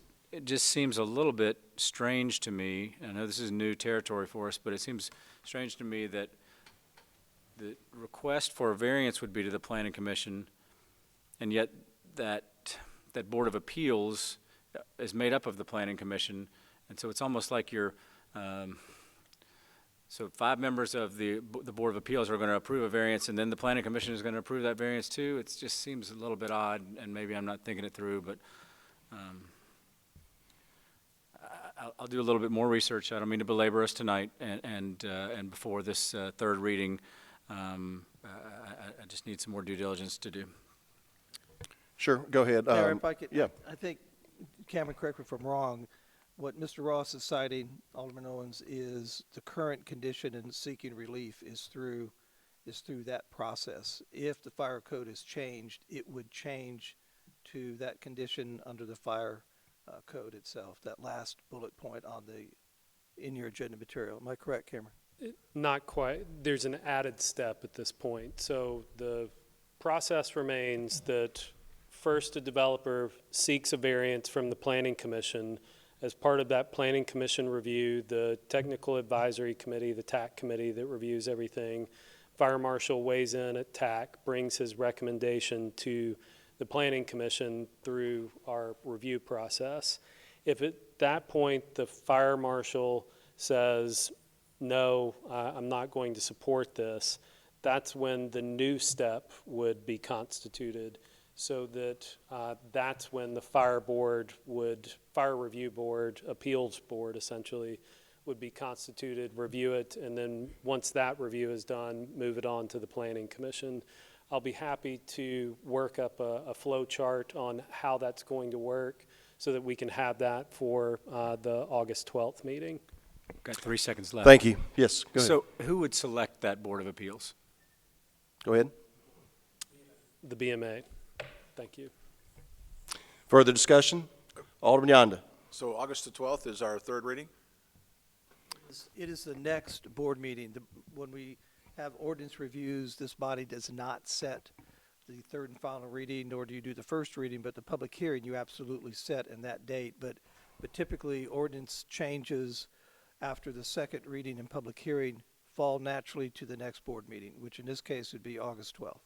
seems a little bit strange to me. I know this is new territory for us, but it seems strange to me that the request for a variance would be to the Planning Commission, and yet that Board of Appeals is made up of the Planning Commission, and so it's almost like you're so 5 members of the Board of Appeals are going to approve a variance, and then the Planning Commission is going to approve that variance too. It just seems a little bit odd, and maybe I'm not thinking it through, but I'll do a little bit more research. I don't mean to belabor us tonight, and before this third reading, I just need some more due diligence to do. Sure, go ahead. Mayor, if I could, yeah. I think, Cameron, correct me if I'm wrong, what Mr. Ross is citing, Alderman Owens, is the current condition in seeking relief is through that process. If the fire code is changed, it would change to that condition under the fire code itself, that last bullet point in your agenda material. Am I correct, Cameron? Not quite. There's an added step at this point. So the process remains that first a developer seeks a variance from the Planning Commission. As part of that Planning Commission review, the Technical Advisory Committee, the TAC committee that reviews everything, Fire marshal weighs in at TAC, brings his recommendation to the Planning Commission through our review process. If at that point the fire marshal says, no, I'm not going to support this, that's when the new step would be constituted, so that that's when the fire review board, appeals board essentially, would be constituted, review it, and then once that review is done, move it on to the Planning Commission. I'll be happy to work up a flow chart on how that's going to work so that we can have that for the August 12th meeting. Got 3 seconds left. Thank you. Yes, go ahead. So who would select that Board of Appeals? Go ahead. The BMA. Thank you. Further discussion? Alderman Yonda. So August the 12th is our third reading? It is the next board meeting. When we have ordinance reviews, this body does not set the third and final reading, nor do you do the first reading, but the public hearing you absolutely set in that date. But typically, ordinance changes after the second reading and public hearing fall naturally to the next board meeting, which in this case would be August 12th.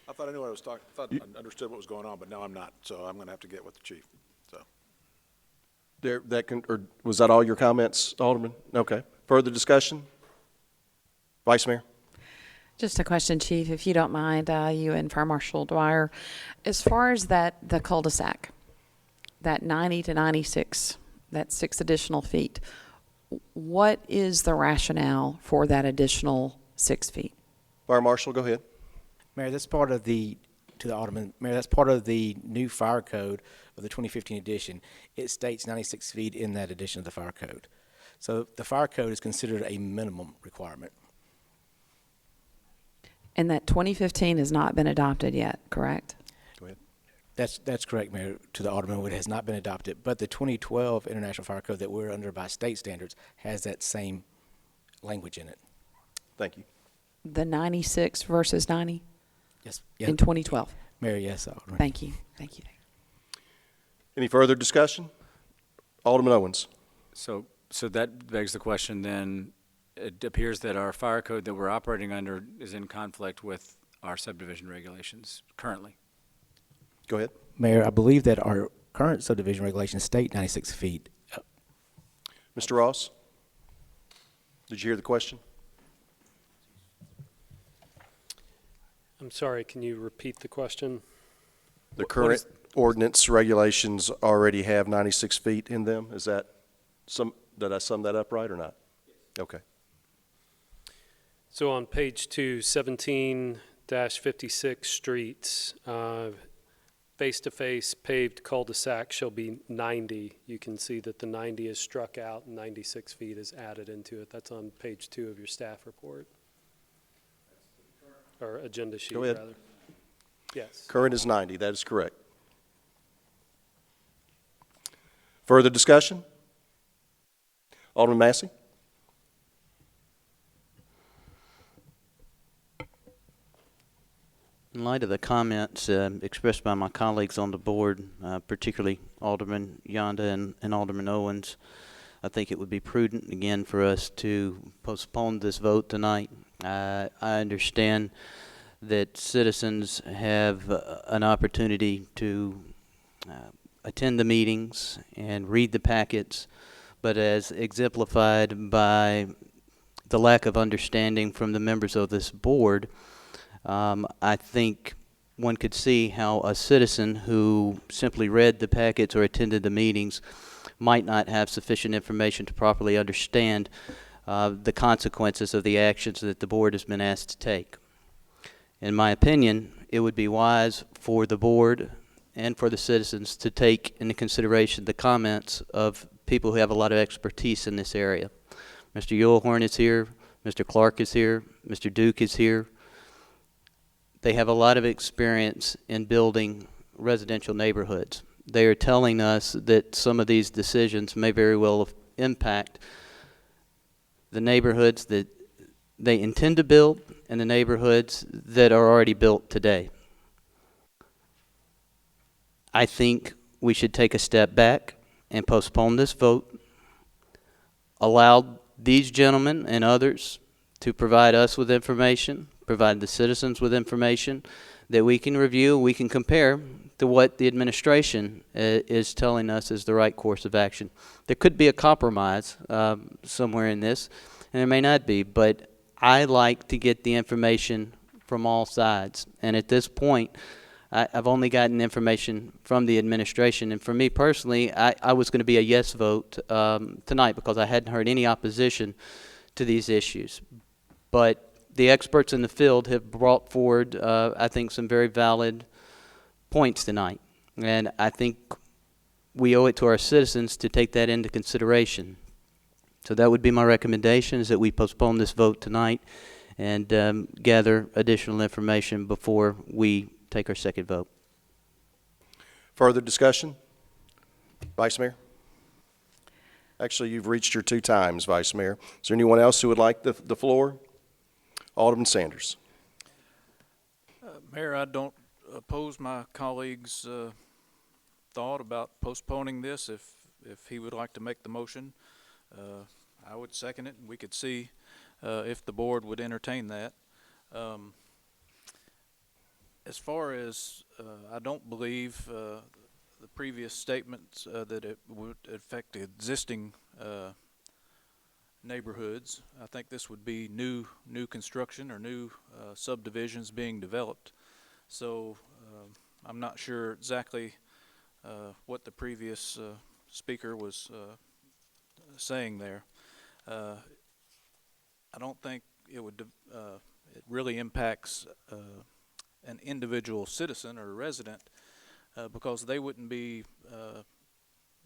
I thought I knew what I was talking, I thought I understood what was going on, but now I'm not, so I'm going to have to get with the chief, so. Or was that all your comments, Alderman? Okay. Further discussion? Vice Mayor? Just a question, Chief, if you don't mind, you and Fire Marshal Dwyer. As far as the cul-de-sac, that 90 to 96, that's 6 additional feet, what is the rationale for that additional 6 feet? Fire Marshal, go ahead. Mayor, that's part of the, to the Alderman, Mayor, that's part of the new fire code of the 2015 edition. It states 96 feet in that edition of the fire code. So the fire code is considered a minimum requirement. And that 2015 has not been adopted yet, correct? Go ahead. That's correct, Mayor, to the Alderman. It has not been adopted, but the 2012 International Fire Code that we're under by state standards has that same language in it. Thank you. The 96 versus 90? Yes. In 2012? Mayor, yes, Alderman. Thank you. Thank you. Any further discussion? Alderman Owens. So that begs the question then, it appears that our fire code that we're operating under is in conflict with our subdivision regulations currently. Go ahead. Mayor, I believe that our current subdivision regulations state 96 feet. Mr. Ross? Did you hear the question? I'm sorry, can you repeat the question? The current ordinance regulations already have 96 feet in them. Is that did I sum that up right or not? Yes. Okay. So on page 2, 17-56 streets, face-to-face paved cul-de-sac shall be 90. You can see that the 90 is struck out and 96 feet is added into it. That's on page 2 of your staff report. Or agenda sheet, Go ahead. rather. Yes. Current is 90. That is correct. Further discussion? Alderman Massey? In light of the comments expressed by my colleagues on the board, particularly Alderman Yonda and Alderman Owens, I think it would be prudent, again, for us to postpone this vote tonight. I understand that citizens have an opportunity to attend the meetings and read the packets, but as exemplified by the lack of understanding from the members of this board, I think one could see how a citizen who simply read the packets or attended the meetings might not have sufficient information to properly understand the consequences of the actions that the board has been asked to take. In my opinion, it would be wise for the board and for the citizens to take into consideration the comments of people who have a lot of expertise in this area. Mr. Yulhorn is here, Mr. Clark is here, Mr. Duke is here. They have a lot of experience in building residential neighborhoods. They are telling us that some of these decisions may very well impact the neighborhoods that they intend to build and the neighborhoods that are already built today. I think we should take a step back and postpone this vote, allow these gentlemen and others to provide us with information, provide the citizens with information that we can review, we can compare to what the administration is telling us is the right course of action. There could be a compromise somewhere in this, and there may not be, but I like to get the information from all sides. And at this point, I've only gotten information from the administration. And for me personally, I was going to be a yes vote tonight because I hadn't heard any opposition to these issues. But the experts in the field have brought forward, I think, some very valid points tonight. And I think we owe it to our citizens to take that into consideration. So that would be my recommendation, is that we postpone this vote tonight and gather additional information before we take our second vote. Further discussion? Vice Mayor? Actually, you've reached your 2 times, Vice Mayor. Is there anyone else who would like the floor? Alderman Sanders. Mayor, I don't oppose my colleague's thought about postponing this. If he would like to make the motion, I would second it, and we could see if the board would entertain that. As far as I don't believe the previous statements that it would affect existing neighborhoods. I think this would be new construction or new subdivisions being developed. So I'm not sure exactly what the previous speaker was saying there. I don't think it would it really impacts an individual citizen or a resident because they wouldn't be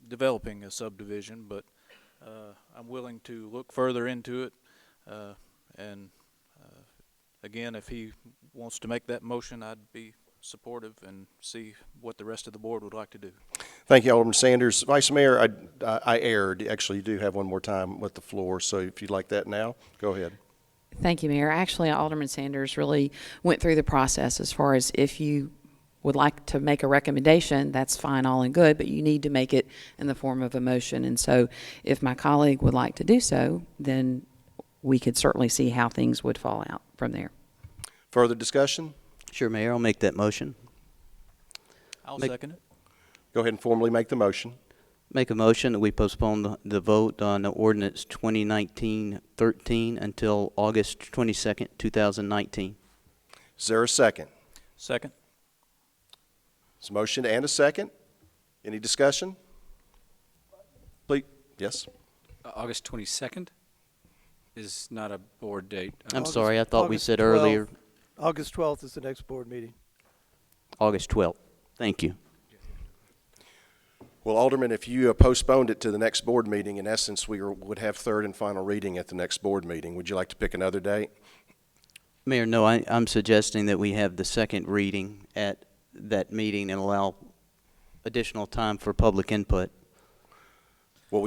developing a subdivision, but I'm willing to look further into it, and again, if he wants to make that motion, I'd be supportive and see what the rest of the board would like to do. Thank you, Alderman Sanders. Vice Mayor, I erred. Actually, you do have one more time with the floor, so if you'd like that now, go ahead. Thank you, Mayor. Actually, Alderman Sanders really went through the process as far as if you would like to make a recommendation, that's fine, all and good, but you need to make it in the form of a motion. And so if my colleague would like to do so, then we could certainly see how things would fall out from there. Further discussion? Sure, Mayor, I'll make that motion. I'll second it. Go ahead and formally make the motion. Make a motion that we postpone the vote on the ordinance 2019-13 until August 22nd, 2019. Is there a second? Second. There's a motion and a second. Any discussion? Please, yes? August 22nd is not a board date. I'm sorry, I thought we August said 12th. earlier. August 12th is the next board meeting. August 12th. Thank you. Well, Alderman, if you postponed it to the next board meeting, in essence, we would have third and final reading at the next board meeting. Would you like to pick another date? Mayor, no, I'm suggesting that we have the second reading at that meeting and allow additional time for public input. Well,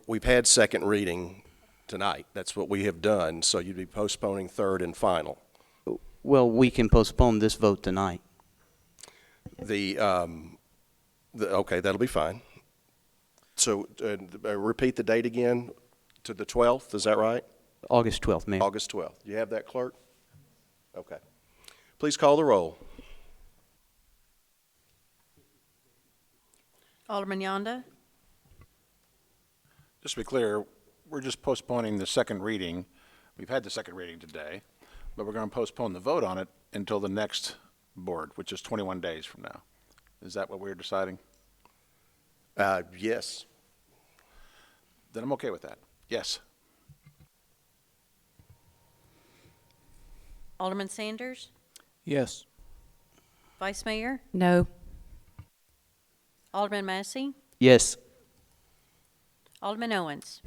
we've had second reading tonight. That's what we have done, so you'd be postponing third and final. Well, we can postpone this vote tonight. Okay, that'll be fine. So repeat the date again to the 12th, is that right? August 12th, Mayor. August 12th. You have that, clerk? Okay. Please call the roll. Alderman Yonda? Just to be clear, we're just postponing the second reading. We've had the second reading today, but we're going to postpone the vote on it until the next board, which is 21 days from now. Is that what we're deciding? Yes. Then I'm okay with that. Yes. Alderman Sanders? Yes. Vice Mayor? No. Alderman Massey? Yes. Alderman Owens?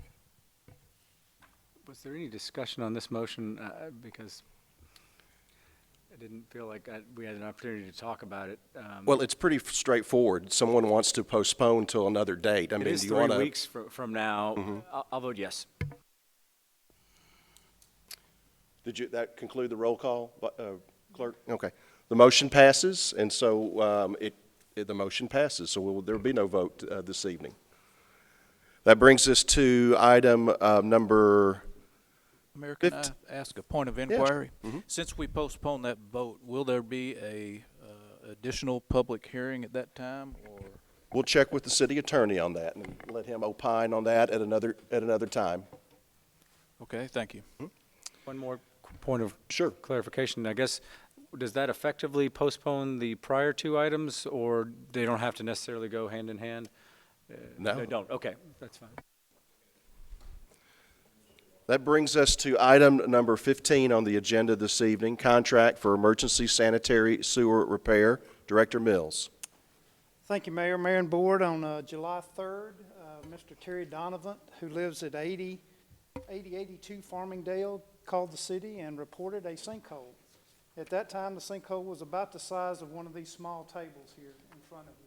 Was there any discussion on this motion? Because I didn't feel like we had an opportunity to talk about it. Well, it's pretty straightforward. Someone wants to postpone till another date. I mean, it is do you 3 want to? weeks from now. I'll vote yes. Did that conclude the roll call, clerk? Okay. The motion passes, and so the motion passes. So there will be no vote this evening. That brings us to item number Mayor, can I ask a point of inquiry? Mhm. Since we postponed that vote, will there be since we postponed that vote, will there be a additional public hearing at that time, or? We'll check with the city attorney on that and let him opine on that at another time. Okay, thank you. One more point of Sure. clarification. I guess, does that effectively postpone the prior two items, or they don't have to necessarily go hand in hand? No. They don't. Okay, that's fine. That brings us to item number 15 on the agenda this evening, contract for emergency sanitary sewer repair. Director Mills. Thank you, Mayor. Mayor and Board, on July 3rd, Mr. Terry Donovan, who lives at 8082 Farmingdale, called the city and reported a sinkhole. At that time, the sinkhole was about the size of one of these small tables here in front of you.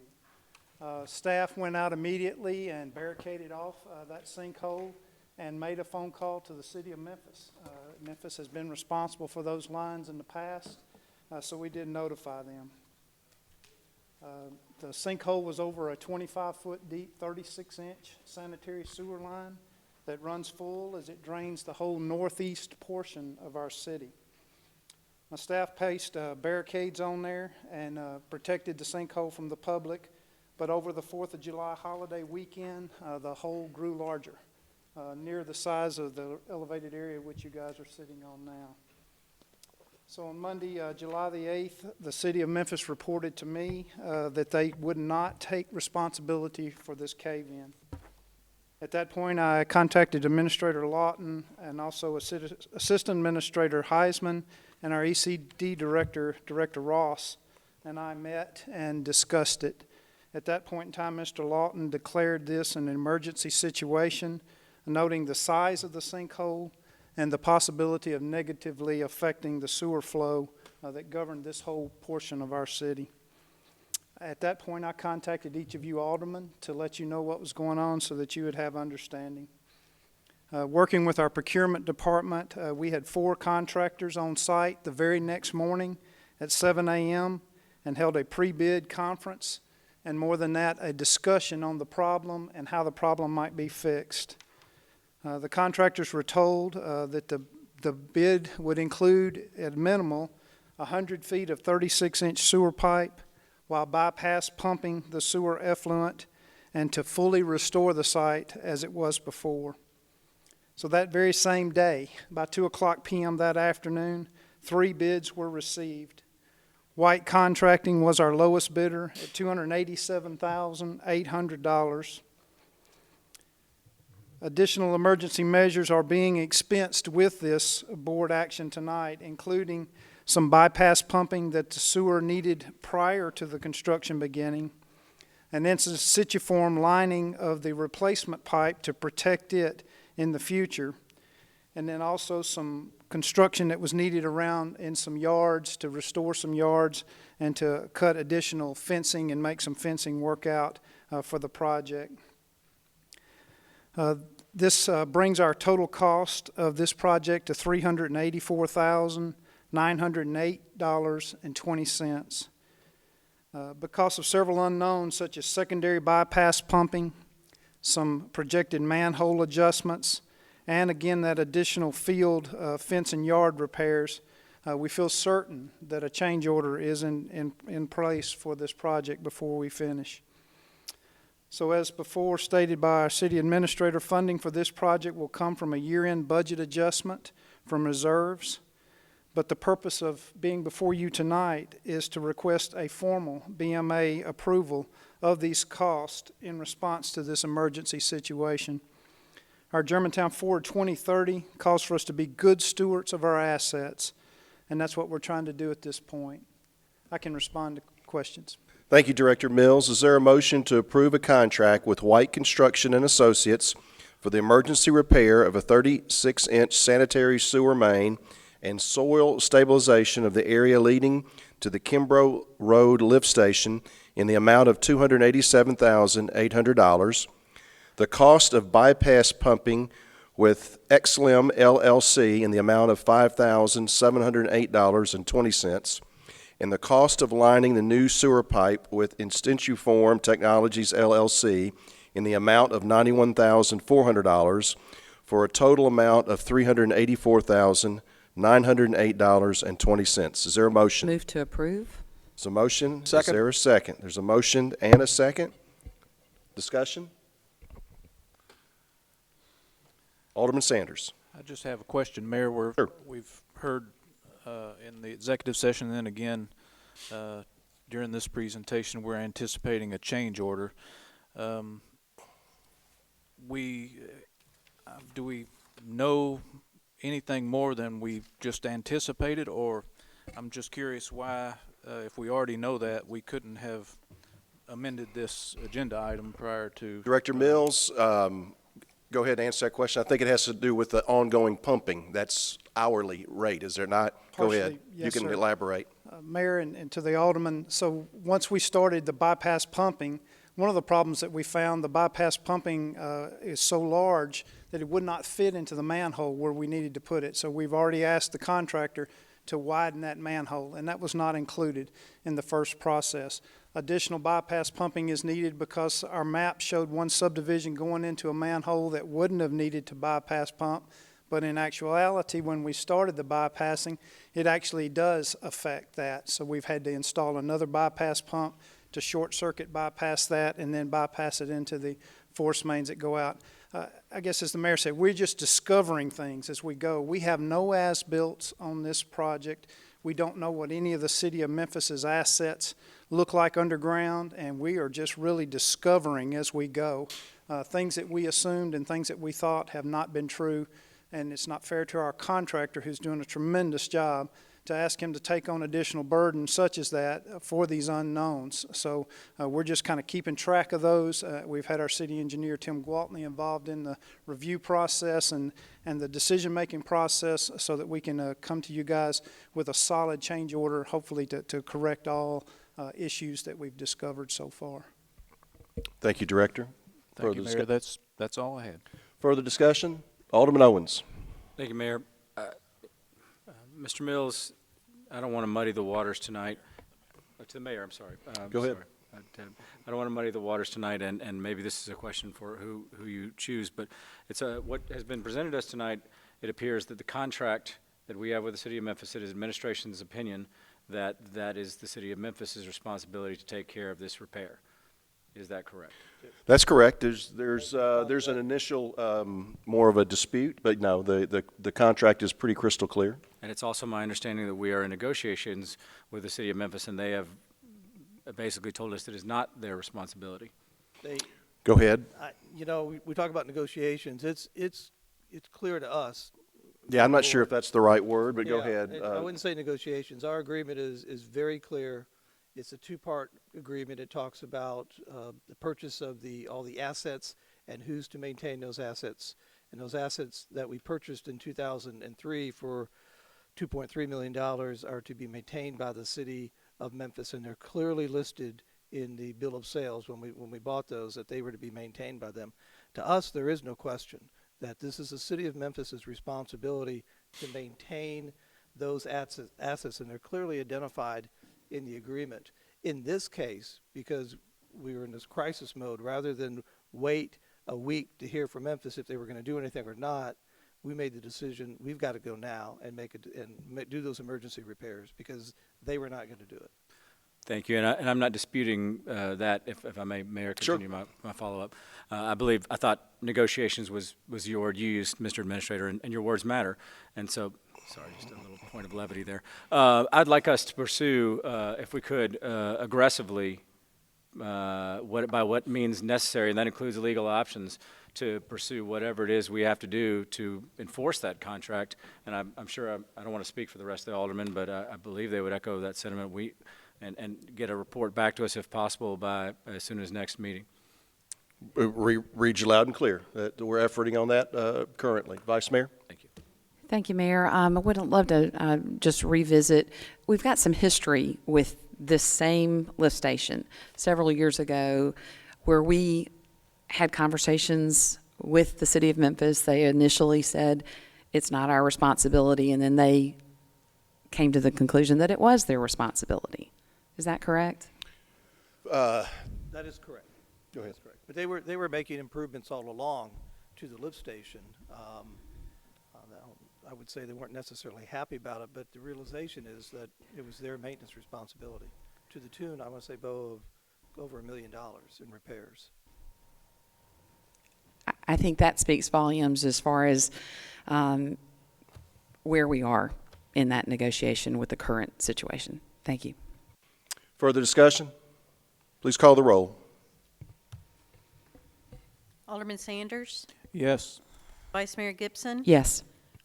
Staff went out immediately and barricaded off that sinkhole and made a phone call to the city of Memphis. Memphis has been responsible for those lines in the past, so we did notify them. The sinkhole was over a 25-foot deep, 36-inch sanitary sewer line that runs full as it drains the whole northeast portion of our city. My staff placed barricades on there and protected the sinkhole from the public, but over the 4th of July holiday weekend, the hole grew larger, near the size of the elevated area which you guys are sitting on now. So on Monday, July the 8th, the city of Memphis reported to me that they would not take responsibility for this cave-in. At that point, I contacted Administrator Lawton and also Assistant Administrator Heisman and our ECD Director, Director Ross, and I met and discussed it. At that point in time, Mr. Lawton declared this an emergency situation, noting the size of the sinkhole and the possibility of negatively affecting the sewer flow that governed this whole portion of our city. At that point, I contacted each of you aldermen to let you know what was going on so that you would have understanding. Working with our procurement department, we had 4 contractors on site the very next morning at 7 a.m. and held a pre-bid conference, and more than that, a discussion on the problem and how the problem might be fixed. The contractors were told that the bid would include, at minimal, 100 feet of 36-inch sewer pipe while bypass pumping the sewer effluent and to fully restore the site as it was before. So that very same day, by 2:00 p.m. that afternoon, 3 bids were received. White Contracting was our lowest bidder at $287,800. Additional emergency measures are being expensed with this board action tonight, including some bypass pumping that the sewer needed prior to the construction beginning, and then some situform lining of the replacement pipe to protect it in the future, and then also some construction that was needed around in some yards to restore some yards and to cut additional fencing and make some fencing work out for the project. This brings our total cost of this project to $384,908.20. Because of several unknowns such as secondary bypass pumping, some projected manhole adjustments, and again that additional field fence and yard repairs, we feel certain that a change order is in place for this project before we finish. So as before stated by our city administrator, funding for this project will come from a year-end budget adjustment from reserves. But the purpose of being before you tonight is to request a formal BMA approval of these costs in response to this emergency situation. Our Germantown Forward 2030 calls for us to be good stewards of our assets, and that's what we're trying to do at this point. I can respond to questions. Thank you, Director Mills. Is there a motion to approve a contract with White Construction and Associates for the emergency repair of a 36-inch sanitary sewer main and soil stabilization of the area leading to the Kimbrough Road lift station in the amount of $287,800, the cost of bypass pumping with XLM LLC in the amount of $5,708.20, and the cost of lining the new sewer pipe with Instentuform Technologies LLC in the amount of $91,400 for a total amount of $384,908.20. Is there a motion? Move to approve. There's a motion. Second. Is there a second? There's a motion and a second. Discussion? Alderman Sanders. I just have a question, Mayor. We've heard in the executive session and then again during this presentation, we're anticipating a change order. Do we know anything more than we just anticipated, or I'm just curious why, if we already know that, we couldn't have amended this agenda item prior to. Director Mills, go ahead and answer that question. I think it has to do with the ongoing pumping. That's hourly rate, is there not? Go ahead. Partially, yes, You can sir. elaborate. Mayor and to the Alderman, so once we started the bypass pumping, one of the problems that we found, the bypass pumping is so large that it would not fit into the manhole where we needed to put it. So we've already asked the contractor to widen that manhole, and that was not included in the first process. Additional bypass pumping is needed because our map showed one subdivision going into a manhole that wouldn't have needed to bypass pump, but in actuality, when we started the bypassing, it actually does affect that. So we've had to install another bypass pump to short circuit bypass that and then bypass it into the force mains that go out. I guess as the mayor said, we're just discovering things as we go. We have no as-built on this project. We don't know what any of the city of Memphis's assets look like underground, and we are just really discovering as we go. Things that we assumed and things that we thought have not been true, and it's not fair to our contractor, who's doing a tremendous job, to ask him to take on additional burdens such as that for these unknowns. So we're just kind of keeping track of those. We've had our city engineer, Tim Gwaltney, involved in the review process and the decision-making process so that we can come to you guys with a solid change order, hopefully to correct all issues that we've discovered so far. Thank you, Director. Thank you, Mayor. That's all I had. Further discussion? Alderman Owens. Thank you, Mayor. Mr. Mills, I don't want to muddy the waters tonight. To the mayor, I'm sorry. Go ahead. Sorry. I don't want to muddy the waters tonight, and maybe this is a question for who you choose, but it's what has been presented to us tonight. It appears that the contract that we have with the city of Memphis, it is administration's opinion that that is the city of Memphis's responsibility to take care of this repair. Is that correct? That's correct. There's an initial more of a dispute, but no, the contract is pretty crystal clear. And it's also my understanding that we are in negotiations with the city of Memphis, and they have basically told us that it's not their responsibility. Go ahead. You know, we talk about negotiations. It's clear to us. Yeah, I'm not sure if that's the right word, but go Yeah, ahead. I wouldn't say negotiations. Our agreement is very clear. It's a two-part agreement. It talks about the purchase of all the assets and who's to maintain those assets. And those assets that we purchased in 2003 for $2.3 million are to be maintained by the city of Memphis, and they're clearly listed in the bill of sales when we bought those, that they were to be maintained by them. To us, there is no question that this is the city of Memphis's responsibility to maintain those assets, and they're clearly identified in the agreement. In this case, because we were in this crisis mode, rather than wait a week to hear from Memphis if they were going to do anything or not, we made the decision we've got to go now and do those emergency repairs because they were not going to do it. Thank you, and I'm not disputing that. If I may, Mayor, continue my follow-up. I thought negotiations was your word you used, Mr. Administrator, and your words matter. And so, sorry, just a little point of levity there. I'd like us to pursue, if we could, aggressively, by what means necessary, and that includes legal options, to pursue whatever it is we have to do to enforce that contract. And I'm sure I don't want to speak for the rest of the aldermen, but I believe they would echo that sentiment. And get a report back to us if possible by as soon as next meeting. Read you loud and clear. We're efforting on that currently. Vice Mayor? Thank you. Thank you, Mayor. I would love to just revisit. We've got some history with this same lift station several years ago where we had conversations with the city of Memphis. They initially said it's not our responsibility, and then they came to the conclusion that it was their responsibility. Is that correct? That is correct. Go ahead. That's correct. But they were making improvements all along to the lift station. I would say they weren't necessarily happy about it, but the realization is that it was their maintenance responsibility, to the tune, I want to say, Bo, of over $1 million in repairs. I think that speaks volumes as far as where we are in that negotiation with the current situation. Thank you. Further discussion? Please call the roll. Alderman Sanders. Yes. Vice Mayor Gibson. Yes.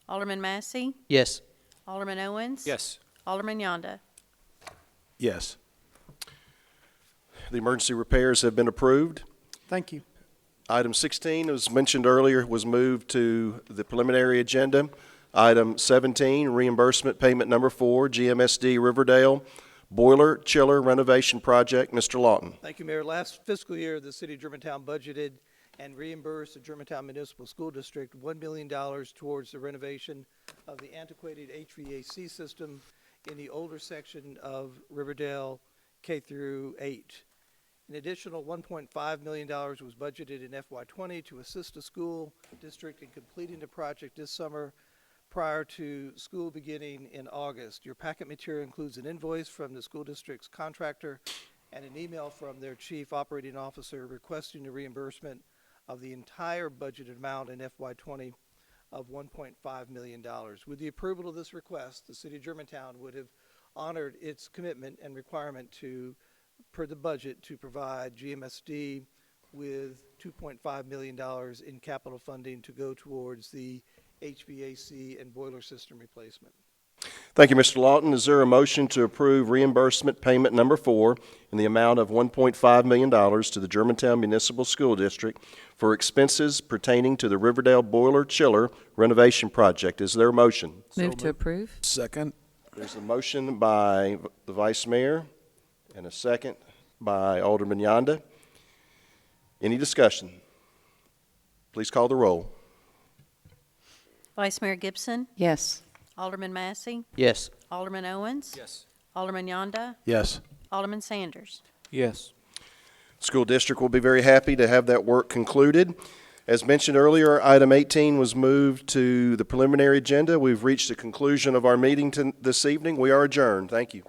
Alderman Massey. Yes. Alderman Owens. Yes. Alderman Yonda. Yes. The emergency repairs have been approved. Thank you. Item 16, as mentioned earlier, was moved to the preliminary agenda. Item 17, reimbursement payment number 4, GMSD Riverdale Boiler Chiller Renovation Project. Mr. Lawton. Thank you, Mayor. Last fiscal year, the city of Germantown budgeted and reimbursed the Germantown Municipal School District $1 million towards the renovation of the antiquated HVAC system in the older section of Riverdale K through 8. An additional $1.5 million was budgeted in FY20 to assist the school district in completing the project this summer prior to school beginning in August. Your packet material includes an invoice from the school district's contractor and an email from their chief operating officer requesting the reimbursement of the entire budgeted amount in FY20 of $1.5 million. With the approval of this request, the city of Germantown would have honored its commitment and requirement to, per the budget, to provide GMSD with $2.5 million in capital funding to go towards the HVAC and boiler system replacement. Thank you, Mr. Lawton. Is there a motion to approve reimbursement payment number 4 in the amount of $1.5 million to the Germantown Municipal School District for expenses pertaining to the Riverdale Boiler Chiller Renovation Project? Is there a motion? Move to approve. Second. There's a motion by the Vice Mayor and a second by Alderman Yonda. Any discussion? Please call the roll. Vice Mayor Gibson. Yes. Alderman Massey. Yes. Alderman Owens. Yes. Alderman Yonda. Yes. Alderman Sanders. Yes. School district will be very happy to have that work concluded. As mentioned earlier, item 18 was moved to the preliminary agenda. We've reached the conclusion of our meeting this evening. We are adjourned. Thank you.